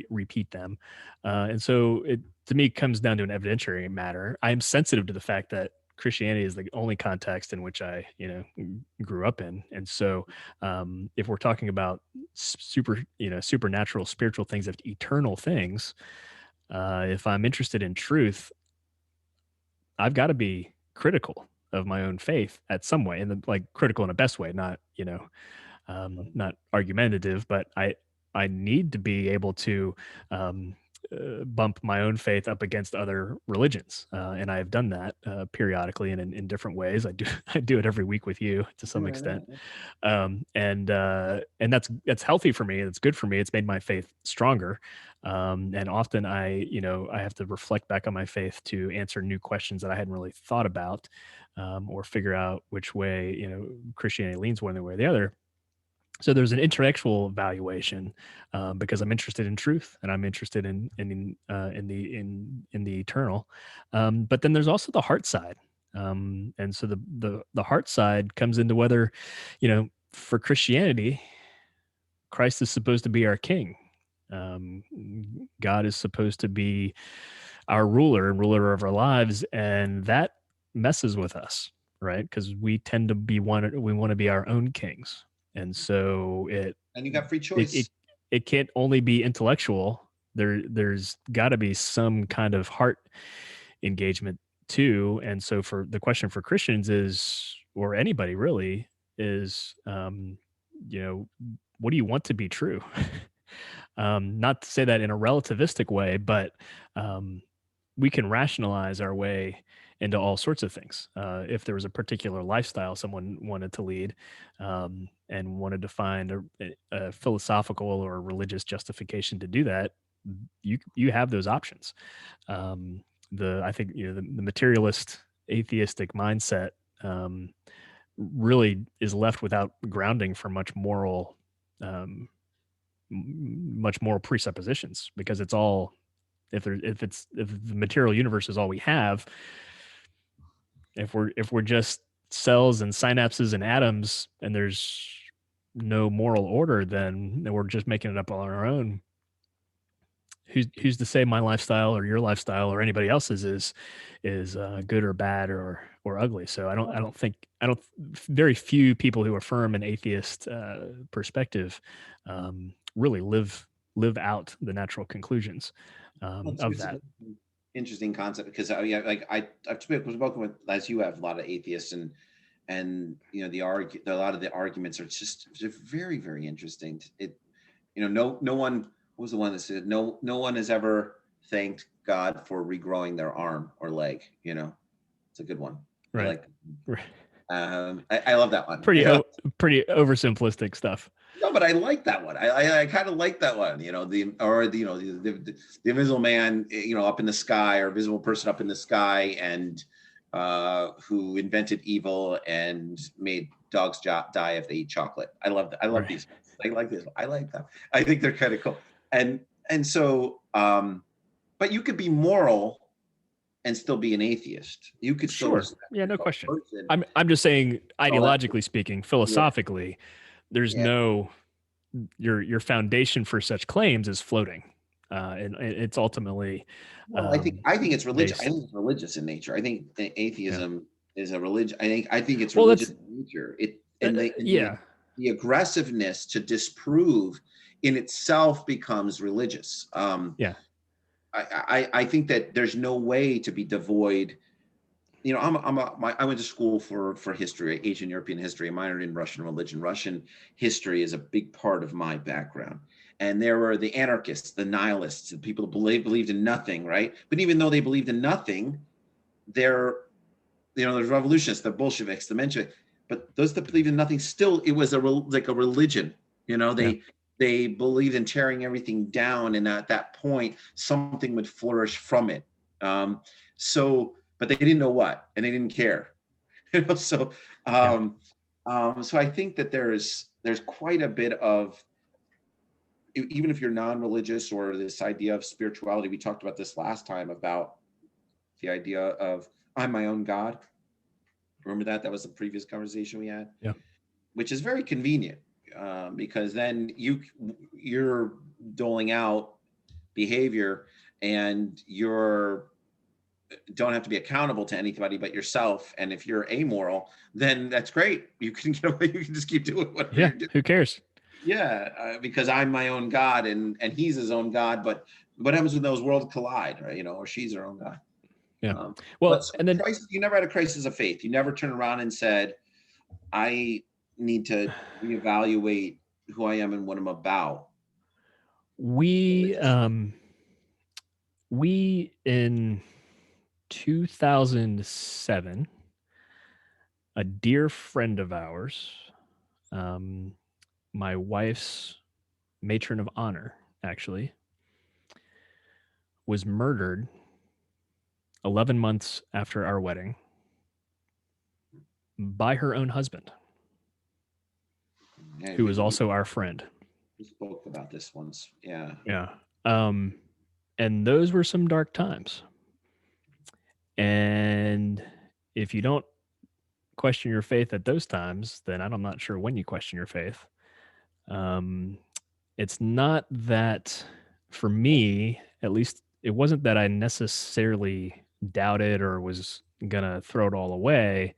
repeat them, and so it to me comes down to an evidentiary matter. I am sensitive to the fact that Christianity is the only context in which I, grew up in, and so if we're talking about supernatural, spiritual things, of eternal things, if I'm interested in truth, I've got to be critical of my own faith at some way, and like critical in a best way, not not argumentative, but I need to be able to bump my own faith up against other religions, and I have done that periodically and in different ways. I do I do it every week with you to some extent, and that's healthy for me. It's good for me. It's made my faith stronger, and often I have to reflect back on my faith to answer new questions that I hadn't really thought about, or figure out which way Christianity leans one way or the other. So there's an intellectual valuation, because I'm interested in truth and I'm interested in the eternal. But then there's also the heart side, and so the heart side comes into whether, for Christianity, Christ is supposed to be our king. God is supposed to be our ruler and ruler of our lives, and that messes with us, right? Because we tend to we want to be our own kings. And so and you got free choice. It can't only be intellectual. There's got to be some kind of heart engagement too. And so for the question for Christians is, or anybody really, is, what do you want to be true? Not to say that in a relativistic way, but we can rationalize our way into all sorts of things. If there was a particular lifestyle someone wanted to lead, and wanted to find a philosophical or religious justification to do that, you have those options. I think the materialist atheistic mindset really is left without grounding for much moral presuppositions, because it's all, if the material universe is all we have, if we're just cells and synapses and atoms and there's no moral order, then we're just making it up on our own. who's to say my lifestyle or your lifestyle or anybody else's is good or bad or ugly? So I don't very few people who affirm an atheist perspective really live out the natural conclusions Well, of it's that. an interesting concept because yeah, like I've spoken with, as you have, a lot of atheists, and a lot of the arguments are just they're very, very interesting. No one, what was the one that said no one has ever thanked God for regrowing their arm or leg. It's a good one. I Right. like. Right. I love that one. Pretty oversimplistic stuff. No, but I like that one. I kind of like that one. The invisible man, up in the sky, or visible person up in the sky, and who invented evil and made dogs die if they eat chocolate. I love that. I love Right. these. I like this. I like them. I think they're kind of cool. And so, but you could be moral and still be an atheist. You could still Sure. Yeah, no question. person. I'm just saying, All that. ideologically speaking, philosophically, there's Yeah. no your foundation for such claims is floating, and it's ultimately. Well, I think it's religious. based. I think it's religious in nature. I think atheism is a religion. I think it's Well, religious in nature. Yeah. The aggressiveness to disprove in itself becomes religious. Yeah. I think that there's no way to be devoid. I went to school for history, Asian European history. I minored in Russian religion. Russian history is a big part of my background. And there were the anarchists, the nihilists, the people who believed in nothing, right? But even though they believed in nothing, there's revolutionists, the Bolsheviks, the Mensheviks. But those that believed in nothing, still, it was like a religion. They believed in tearing everything down, and at that point, something would flourish from it. But they didn't know what, and they didn't care. So I think that there's quite a bit of, even if you're non-religious, or this idea of spirituality. We talked about this last time about the idea of I'm my own God. Remember that? That was the previous conversation we had. Yeah. Which is very convenient, because then you're doling out behavior, and you're don't have to be accountable to anybody but yourself. And if you're amoral, then that's great. You can get away. You can just keep doing whatever you're doing. Who cares? Yeah, because I'm my own God, and he's his own God. But what happens when those worlds collide, right? Or she's her own God. Yeah. Well, and then you never had a crisis of faith. You never turned around and said, I need to reevaluate who I am and what I'm about. We in 2007, a dear friend of ours, my wife's matron of honor, actually, was murdered 11 months after our wedding by her own husband, who was also our friend. We spoke about this once. Yeah. Yeah. And those were some dark times. And if you don't question your faith at those times, then I'm not sure when you question your faith. It's not that, for me, at least, it wasn't that I necessarily doubted or was going to throw it all away,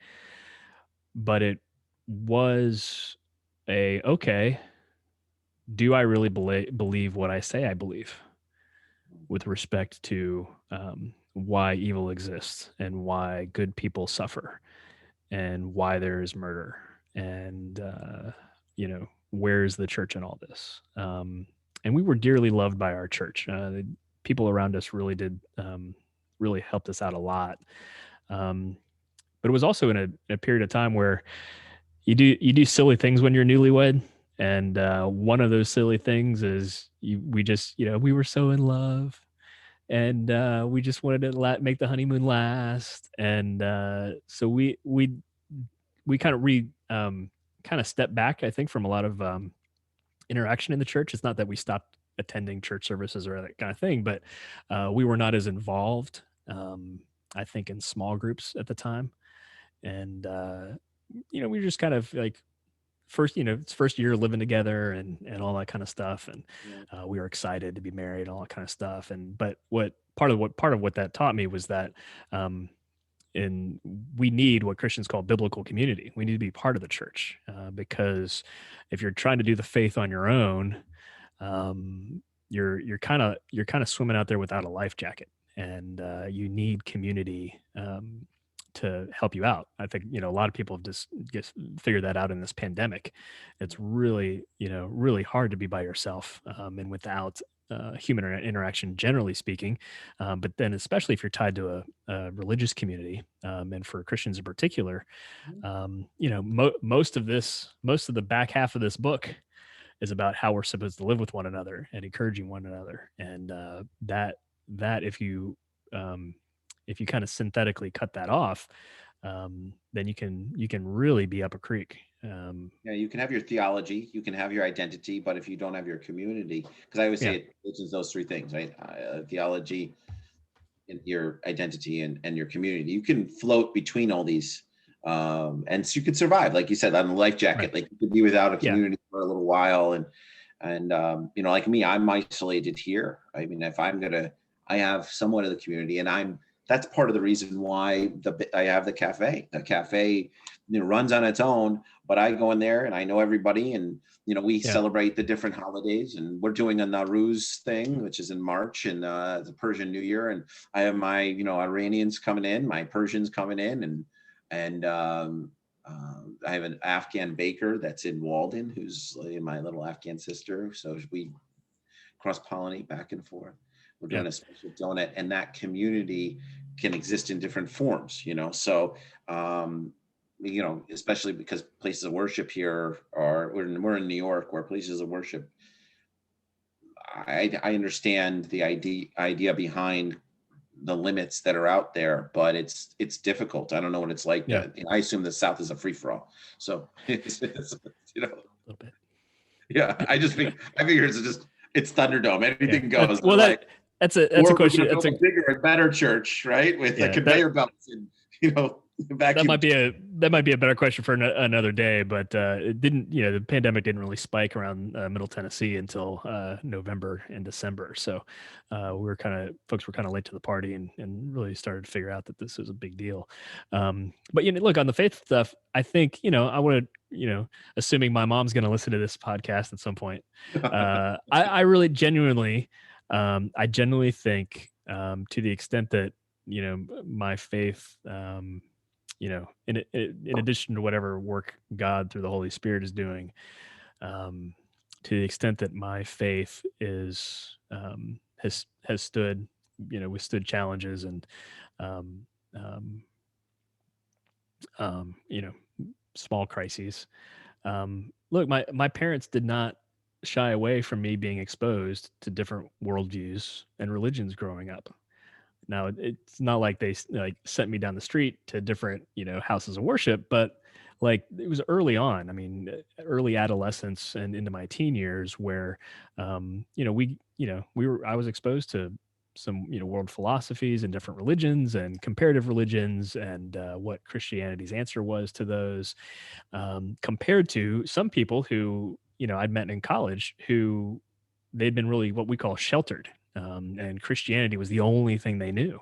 but it was okay, do I really believe what I say I believe with respect to why evil exists and why good people suffer and why there is murder and, where's the church in all this? And we were dearly loved by our church. The people around us really did, really helped us out a lot. But it was also in a period of time where you do silly things when you're newlywed. And one of those silly things is we were so in love, and we just wanted to make the honeymoon last. And so we kind of stepped back, I think, from a lot of interaction in the church. It's not that we stopped attending church services or that kind of thing, but we were not as involved, I think, in small groups at the time. And we were just kind of like it's first year living together and all that kind of stuff. And Yeah. we were excited to be married, all that kind of stuff. And but part of what that taught me was that um, and we need what Christians call biblical community. We need to be part of the church because if you're trying to do the faith on your own, you're kind of swimming out there without a life jacket, and you need community to help you out. I think a lot of people have just figured that out in this pandemic. It's really really hard to be by yourself and without human interaction, generally speaking. But then, especially if you're tied to a religious community, and for Christians in particular, Mhm. most of the back half of this book is about how we're supposed to live with one another and encouraging one another. And that um, if you kind of synthetically cut that off, then you can really be up a creek. Yeah, you can have your theology, you can have your identity, but if you don't have your community, because I always say Yeah, it mentions those three things, right? Theology, and your identity, and your community. You can float between all these, and so you could survive, like you said, on the life right. jacket. Like you could be without a Yeah, community for a little while, and like me, I'm isolated here. I mean, if I'm gonna, I have somewhat of the community, and that's part of the reason why I have the cafe. The cafe, runs on its own, but I go in there and I know everybody, and we yeah, celebrate the different holidays, and we're doing a Nowruz thing, which is in March, and the Persian New Year, and I have my Iranians coming in, my Persians coming in, and I have an Afghan baker that's in Walden, who's my little Afghan sister. So we cross pollinate back and forth. We're yeah, doing a special donut, and that community can exist in different forms. So especially because places of worship here we're in New York, where places of worship, I understand the idea behind the limits that are out there, but it's difficult. I don't know what it's like. yeah, I assume the South is a free for all. So it's you know, a little bit. yeah. I figure it's Thunderdome. Yeah, Anything goes. They're that like, that's a or we're going question. to build a bigger and better church, right? With the Yeah, that conveyor belts and that vacuum. might be a better question for another day. But it didn't. The pandemic didn't really spike around Middle Tennessee until November and December. So folks were kind of late to the party and really started to figure out that this was a big deal. But look, on the faith stuff, I think I want to assuming my mom's going to listen to this podcast at some point. I really genuinely, I genuinely think to the extent that my faith, in addition to whatever work God through the Holy Spirit is doing, um, to the extent that my faith has stood, withstood challenges and um, um, you know, small crises. Look, my parents did not shy away from me being exposed to different worldviews and religions growing up. Now, it's not like they like sent me down the street to different, houses of worship, but like it was early on. I mean, early adolescence and into my teen years where, I was exposed to some, world philosophies and different religions and comparative religions and what Christianity's answer was to those, compared to some people who, I'd met in college who they'd been really what we call sheltered, and Christianity was the only thing they knew,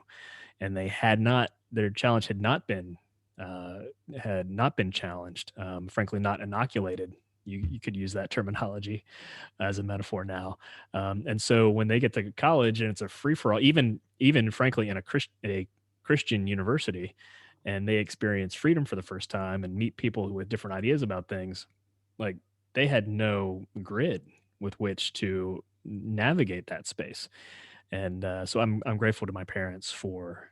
and their challenge uh, had not been challenged, frankly, not inoculated. You could use that terminology as a metaphor now, and so when they get to college and it's a free for all, even frankly in a Christian university, and they experience freedom for the first time and meet people with different ideas about things, like they had no grid with which to navigate that space. And so I'm grateful to my parents for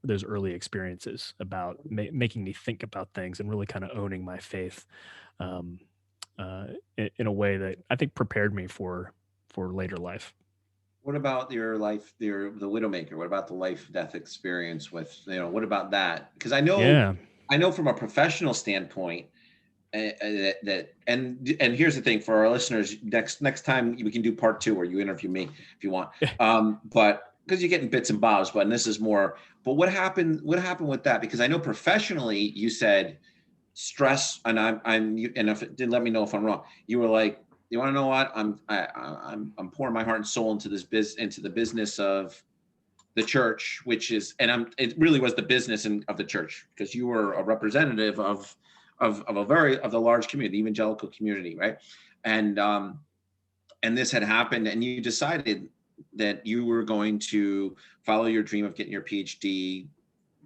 those early experiences about making me think about things and really kind of owning my faith, um, in a way that I think prepared me for later life. What about your life, the Widowmaker? What about the life death experience with, what about that? Because Yeah, I know from a professional standpoint, and here's the thing for our listeners, next time we can do part two where you interview me if you want. But because you're getting bits and bobs, but this is more, but what happened with that? Because I know professionally you said stress, and and if it did, let me know if I'm wrong. You were like, you want to know what? I'm pouring my heart and soul into into the business of the church, which is, and it really was the business of the church, because you were a representative of the large community, the evangelical community, right? And and this had happened, and you decided that you were going to follow your dream of getting your PhD,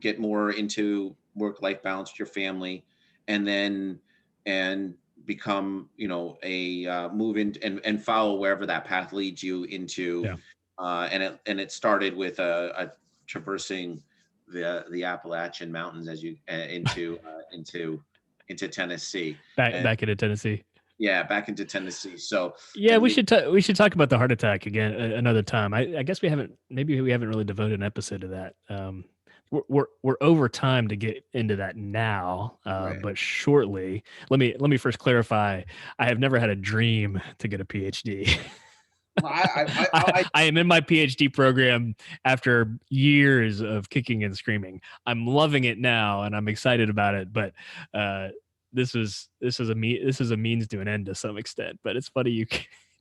get more into work-life balance with your family, and then and become, a move in and follow wherever that path leads you into. Yeah. And it started with a traversing the Appalachian Mountains as you into Tennessee. Back And back into Tennessee. yeah, back into Tennessee. So Yeah, and we we should we should talk about the heart attack again another time. I guess maybe we haven't really devoted an episode to that. We're over time to get into that now, right. but shortly. Let me first clarify. I have never had a dream to get a PhD. Well, I I am in my PhD program after years of kicking and screaming. I'm loving it now, and I'm excited about it. But uh, this is a means to an end to some extent. But it's funny you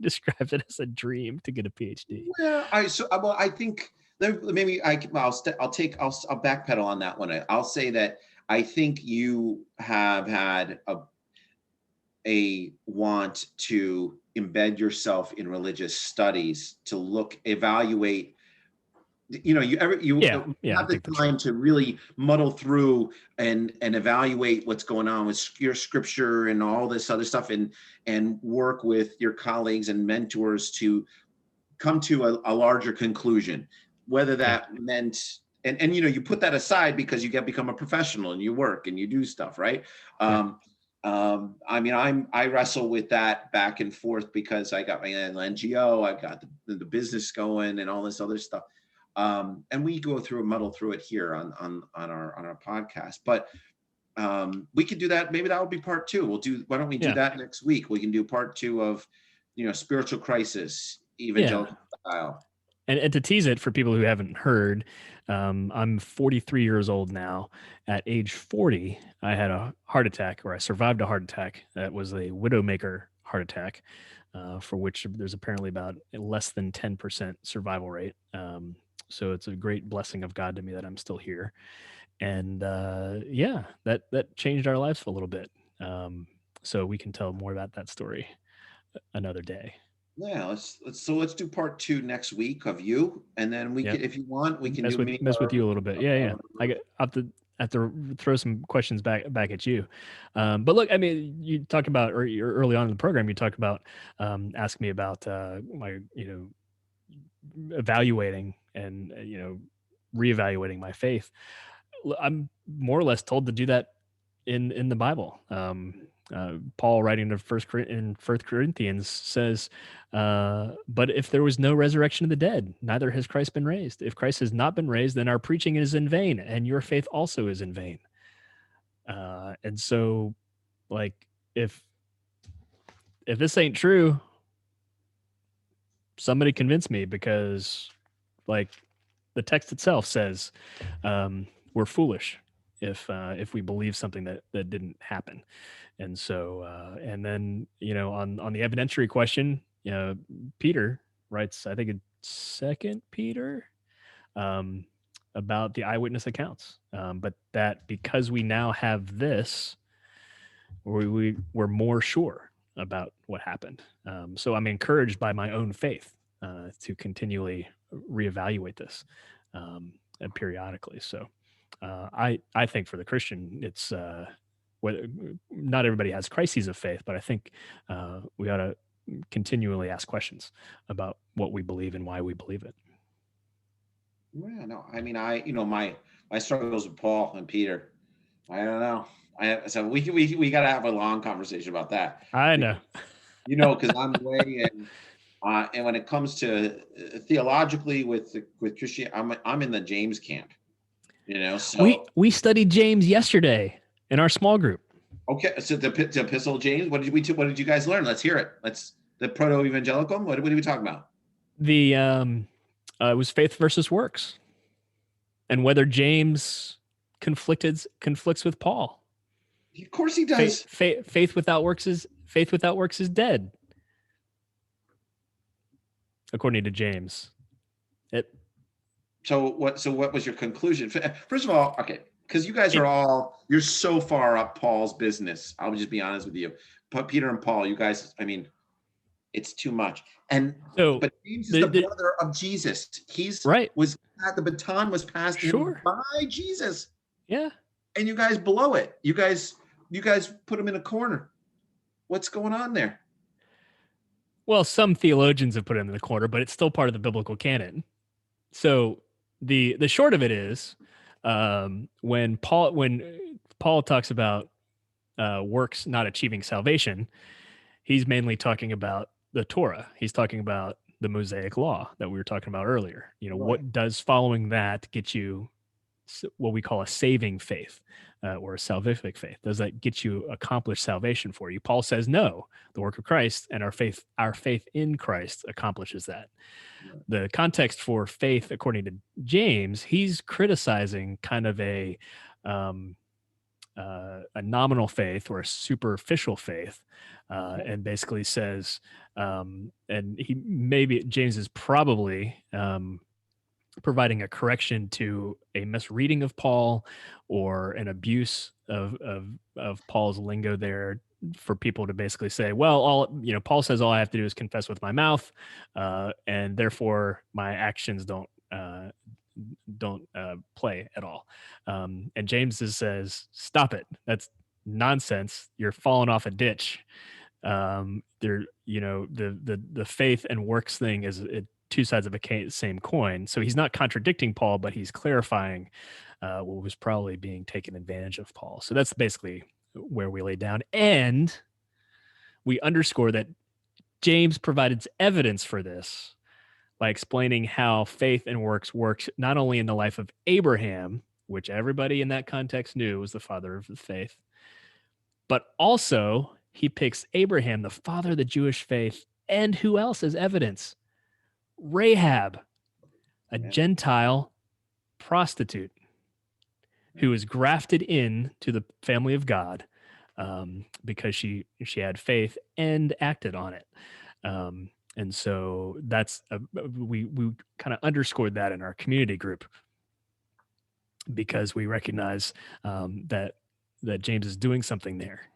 described it as a dream to get a PhD. Well, I think maybe I'll backpedal on that one. I'll say that I think you have had a want to embed yourself in religious studies, to evaluate. You Yeah, I have the think that's right. time to really muddle through and evaluate what's going on with your scripture and all this other stuff, and work with your colleagues and mentors to come to a larger conclusion, whether Yeah, that meant, and you put that aside because you become a professional and you work and you do stuff, right? yeah, I mean, I wrestle with that back and forth because I got my NGO, I've got the business going and all this other stuff. And we go through and muddle through it here on our podcast. But we could do that. Maybe that will be part two. Why don't we do yeah, that next week? We can do part two of, spiritual crisis, yeah. evangelical style. And to tease it for people who haven't heard, I'm 43 years old now. At age 40, I had a heart attack, or I survived a heart attack. That was a widowmaker heart attack, for which there's apparently about less than 10% survival rate. So it's a great blessing of God to me that I'm still here. And yeah, that changed our lives a little bit. So we can tell more about that story another day. Yeah, let's do part two next week of you, and then we Yep. can, if you want, we can mess do with me mess with or you a little bit. Yeah, yeah. I have to throw some questions back at you. But look, I mean, you talked about, or early on in the program, you talked about asking me about my evaluating and reevaluating my faith. I'm more or less told to do that in the Bible. Paul, writing to First Corinthians, says, "But if there was no resurrection of the dead, neither has Christ been raised. If Christ has not been raised, then our preaching is in vain, and your faith also is in vain." And so, like, if this ain't true, somebody convince me, because, like, the text itself says, we're foolish if we believe something that didn't happen. And so, and then, on the evidentiary question, Peter writes, I think it's Second Peter, um, about the eyewitness accounts, but that because we now have this, we're more sure about what happened. So I'm encouraged by my own faith to continually reevaluate this, and periodically. So I think for the Christian, it's whether not everybody has crises of faith, but I think we ought to continually ask questions about what we believe and why we believe it. Yeah, no, I mean, my struggles with Paul and Peter. I don't know. So we got to have a long conversation about that, I because know. because I'm way in, and when it comes to theologically with Christian, I'm in the James camp. we So we studied James yesterday in our small group. okay, so the Epistle of James. What did you guys learn? Let's hear it. The proto evangelical. What are we talking about? The it was faith versus works, and whether James conflicts with Paul. Of course he does. Faith without works is dead, according to James. So what was your conclusion? First of all, okay, because you guys you're so far up Paul's business. I'll just be honest with you. But Peter and Paul, you guys, I mean, it's too much. But James is the brother of Jesus. The baton was passed to him by Jesus. Yeah. And you guys blow it. You guys put him in a corner. What's going on there? Well, some theologians have put him in the corner, but it's still part of the biblical canon. So the short of it is, when Paul talks about works not achieving salvation, he's mainly talking about the Torah. He's talking about the Mosaic law that we were talking about earlier. You know, right. What does following that get you what we call a saving faith or a salvific faith? Does that get you accomplished salvation for you? Paul says no. The work of Christ and our faith in Christ accomplishes that. Right. The context for faith, according to James, he's criticizing kind of a nominal faith or a superficial faith, and basically says, and James is probably providing a correction to a misreading of Paul or an abuse of Paul's lingo there, for people to basically say, well, Paul says all I have to do is confess with my mouth, and therefore my actions don't play at all. And James says, stop it. That's nonsense. You're falling off a ditch. The faith and works thing is two sides of a same coin. So he's not contradicting Paul, but he's clarifying what was probably being taken advantage of Paul. So that's basically where we lay down. And we underscore that James provided evidence for this by explaining how faith and works not only in the life of Abraham, which everybody in that context knew was the father of the faith, but also he picks Abraham, the father of the Jewish faith, and who else as evidence? Rahab, a Gentile prostitute who was grafted in to the family of God because she had faith and acted on it. And so that's we kind of underscored that in our community group, because we recognize that James is doing something there.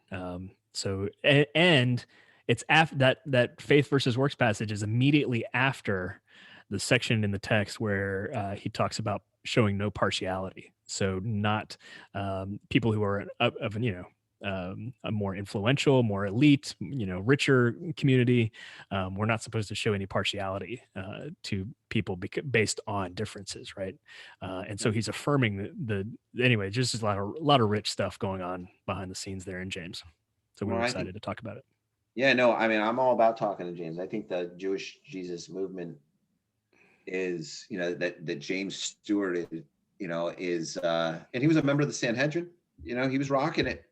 And it's after that faith versus works passage is immediately after the section in the text where he talks about showing no partiality. So not people who are of a more influential, more elite, richer community. We're not supposed to show any partiality to people based on differences, right? And so he's affirming anyway. Just a lot of rich stuff going on behind the scenes there in James. So we're excited to talk about it. Yeah, no, I mean, I'm all about talking to James. I think the Jewish Jesus movement is, that James stewarded, is, and he was a member of the Sanhedrin. He was rocking it.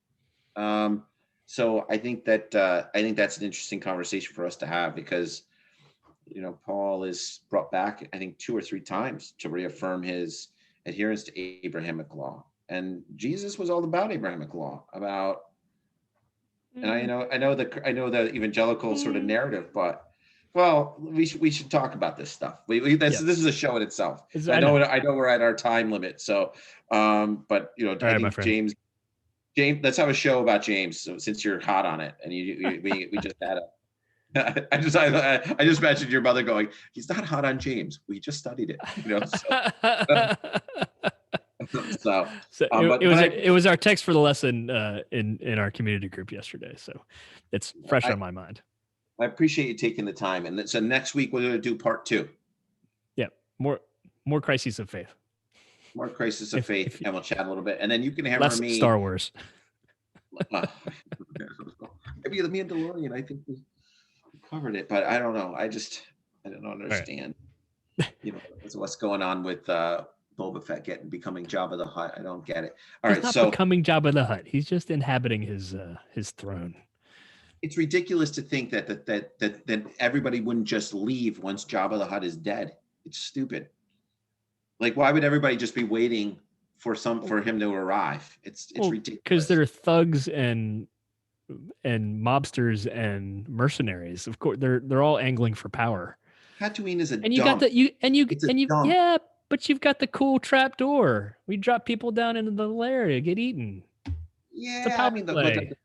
So I think that's an interesting conversation for us to have, because, Paul is brought back, I think 2 or 3 times to reaffirm his adherence to Abrahamic law. And Jesus was all about Abrahamic law, and I know the evangelical sort of narrative, but we should talk about this stuff. This is a show in itself. I know we're at our time limit. So, but I think James, let's have a show about James. So, since you're hot on it, and we just had I just imagined your mother going, he's not hot on James. We just studied it. So it was our text for the lesson in our community group yesterday. So it's fresh on my mind. I appreciate you taking the time. And so next week we're going to do part 2. Yeah. More crises of faith. More crisis of faith. And we'll chat a little bit. And then you can hammer less me. Star Wars. Maybe me and DeLorean, I think we covered it, but I don't know. I don't understand. Right. What's going on with Boba Fett becoming Jabba the Hutt. I don't get it. He's not becoming Jabba the Hutt. He's just inhabiting his throne. It's ridiculous to think that everybody wouldn't just leave once Jabba the Hutt is dead. It's stupid. Like, why would everybody just be waiting for him to arrive. It's ridiculous. Because they're thugs and mobsters and mercenaries. Of course, they're all angling for power. Tatooine is a And you dump. got the Dump. yeah, but you've got the cool trap door. We drop people down into the lair to get eaten. Yeah, I mean the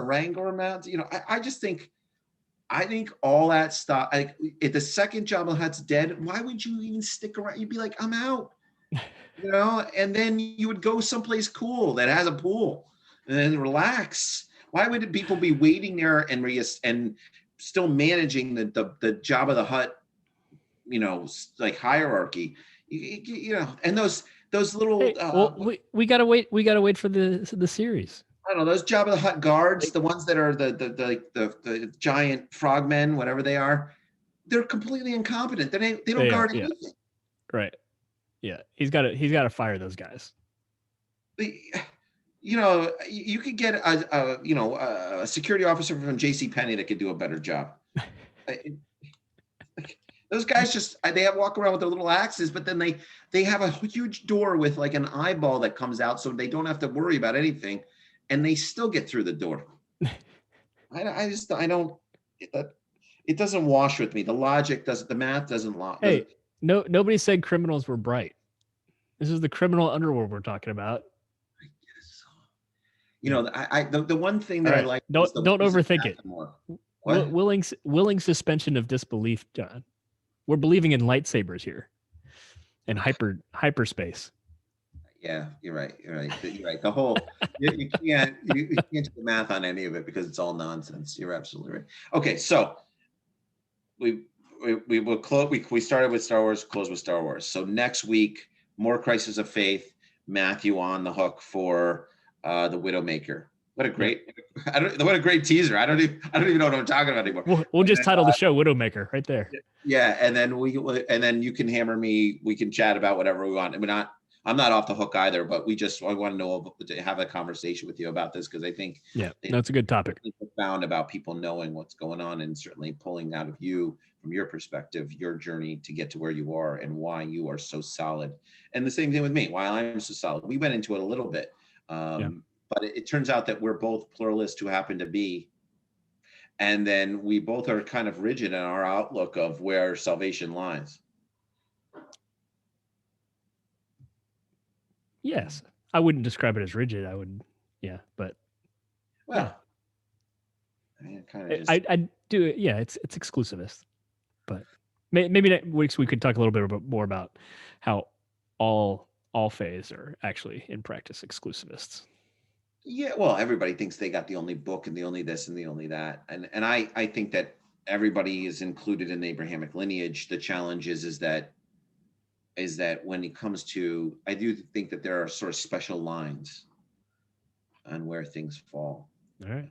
Rancor mounts. You know, I just think. I think all that stuff. Like, if the second Jabba the Hutt's dead, why would you even stick around? You'd be like, I'm out. You know, and then you would go someplace cool that has a pool and then relax. Why would people be waiting there and still managing the Jabba the Hutt, you know, like hierarchy, you know, and those little. Hey, well, we gotta wait. We gotta wait for the series. I don't know, those Jabba the Hutt guards, the ones that are the giant frogmen, whatever they are. They're completely incompetent. They don't guard anything. Yeah. Right. Yeah, he's got to fire those guys. You know, you could get a security officer from JCPenney that could do a better job. Those guys just walk around with their little axes, but then they have a huge door with like an eyeball that comes out, so they don't have to worry about anything, and they still get through the door. I don't. It doesn't wash with me. The logic doesn't. The math doesn't. Hey, nobody said criminals were bright. This is the criminal underworld we're talking about. I guess so. You know, the one thing that I like. Don't overthink it. What? Willing suspension of disbelief, John. We're believing in lightsabers here, and hyperspace. Yeah, you're right. You're right. The whole you can't do the math on any of it because it's all nonsense. You're absolutely right. Okay, so we will close. We started with Star Wars, close with Star Wars. So next week, more Crisis of Faith. Matthew on the hook for the Widowmaker. What a great what a great teaser. I don't even know what I'm talking about anymore. We'll just title the show Widowmaker right there. Yeah, and then you can hammer me. We can chat about whatever we want. I'm not off the hook either, but I want to know, to have a conversation with you about this, because I think that's a good topic. It's profound about people knowing what's going on, and certainly pulling out of you, from your perspective, your journey to get to where you are and why you are so solid. And the same thing with me, why I'm so solid. We went into it a little bit, but it turns out that we're both pluralists who happen to be, and then we both are kind of rigid in our outlook of where salvation lies. Yes, I wouldn't describe it as rigid. I would, but well, I mean, kind of. I do it. Yeah, it's exclusivist, but maybe next week we could talk a little bit more about how all faiths are actually in practice exclusivists. Yeah, well, everybody thinks they got the only book and the only this and the only that, and I think that everybody is included in the Abrahamic lineage. The challenge is that when it comes to, I do think that there are sort of special lines on where things fall. All right.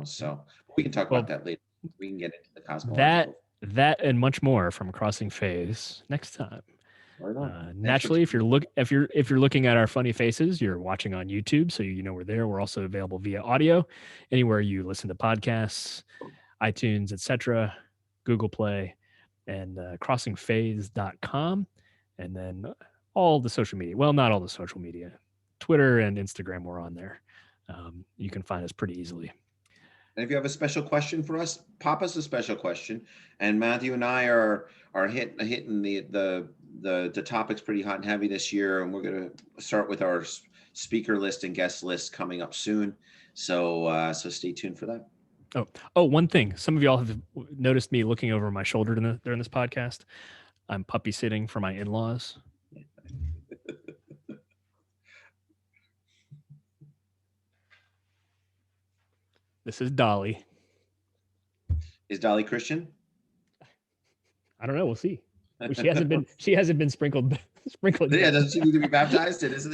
So we can talk about that later. We can get into the cosmological. That and much more from Crossing Faiths next time. Naturally, if you're looking at our funny faces, you're watching on YouTube, so you know we're there. We're also available via audio anywhere you listen to podcasts, iTunes, etc., Google Play, and crossingfaiths.com. And then all the social media. Well, not all the social media. Twitter and Instagram, we're on there. You can find us pretty easily. And if you have a special question for us, pop us a special question. And Matthew and I are hitting the topics pretty hot and heavy this year. And we're going to start with our speaker list and guest list coming up soon. So stay tuned for that. Oh, one thing. Some of y'all have noticed me looking over my shoulder during this podcast. I'm puppy sitting for my in-laws. This is Dolly. Is Dolly Christian? I don't know. We'll see. She hasn't been sprinkled. Yeah, doesn't she need to be baptized? This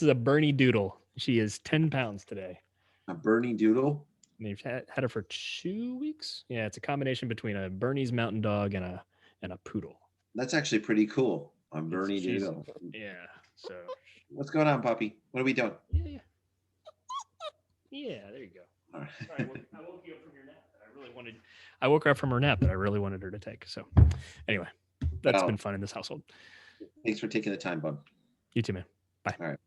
is a Bernie Doodle. She is 10 pounds today. A Bernie Doodle? And they've had her for 2 weeks. Yeah, it's a combination between a Bernese Mountain Dog and a poodle. That's actually pretty cool. I'm Bernie Doodle. Yeah. So what's going on, puppy? What are we doing? Yeah, there you go. All right. Sorry, I woke you up from your nap that I really wanted. I woke her up from her nap that I really wanted her to take. So anyway, that's been fun in this household. Thanks for taking the time, bud. You too, man. Bye. All right.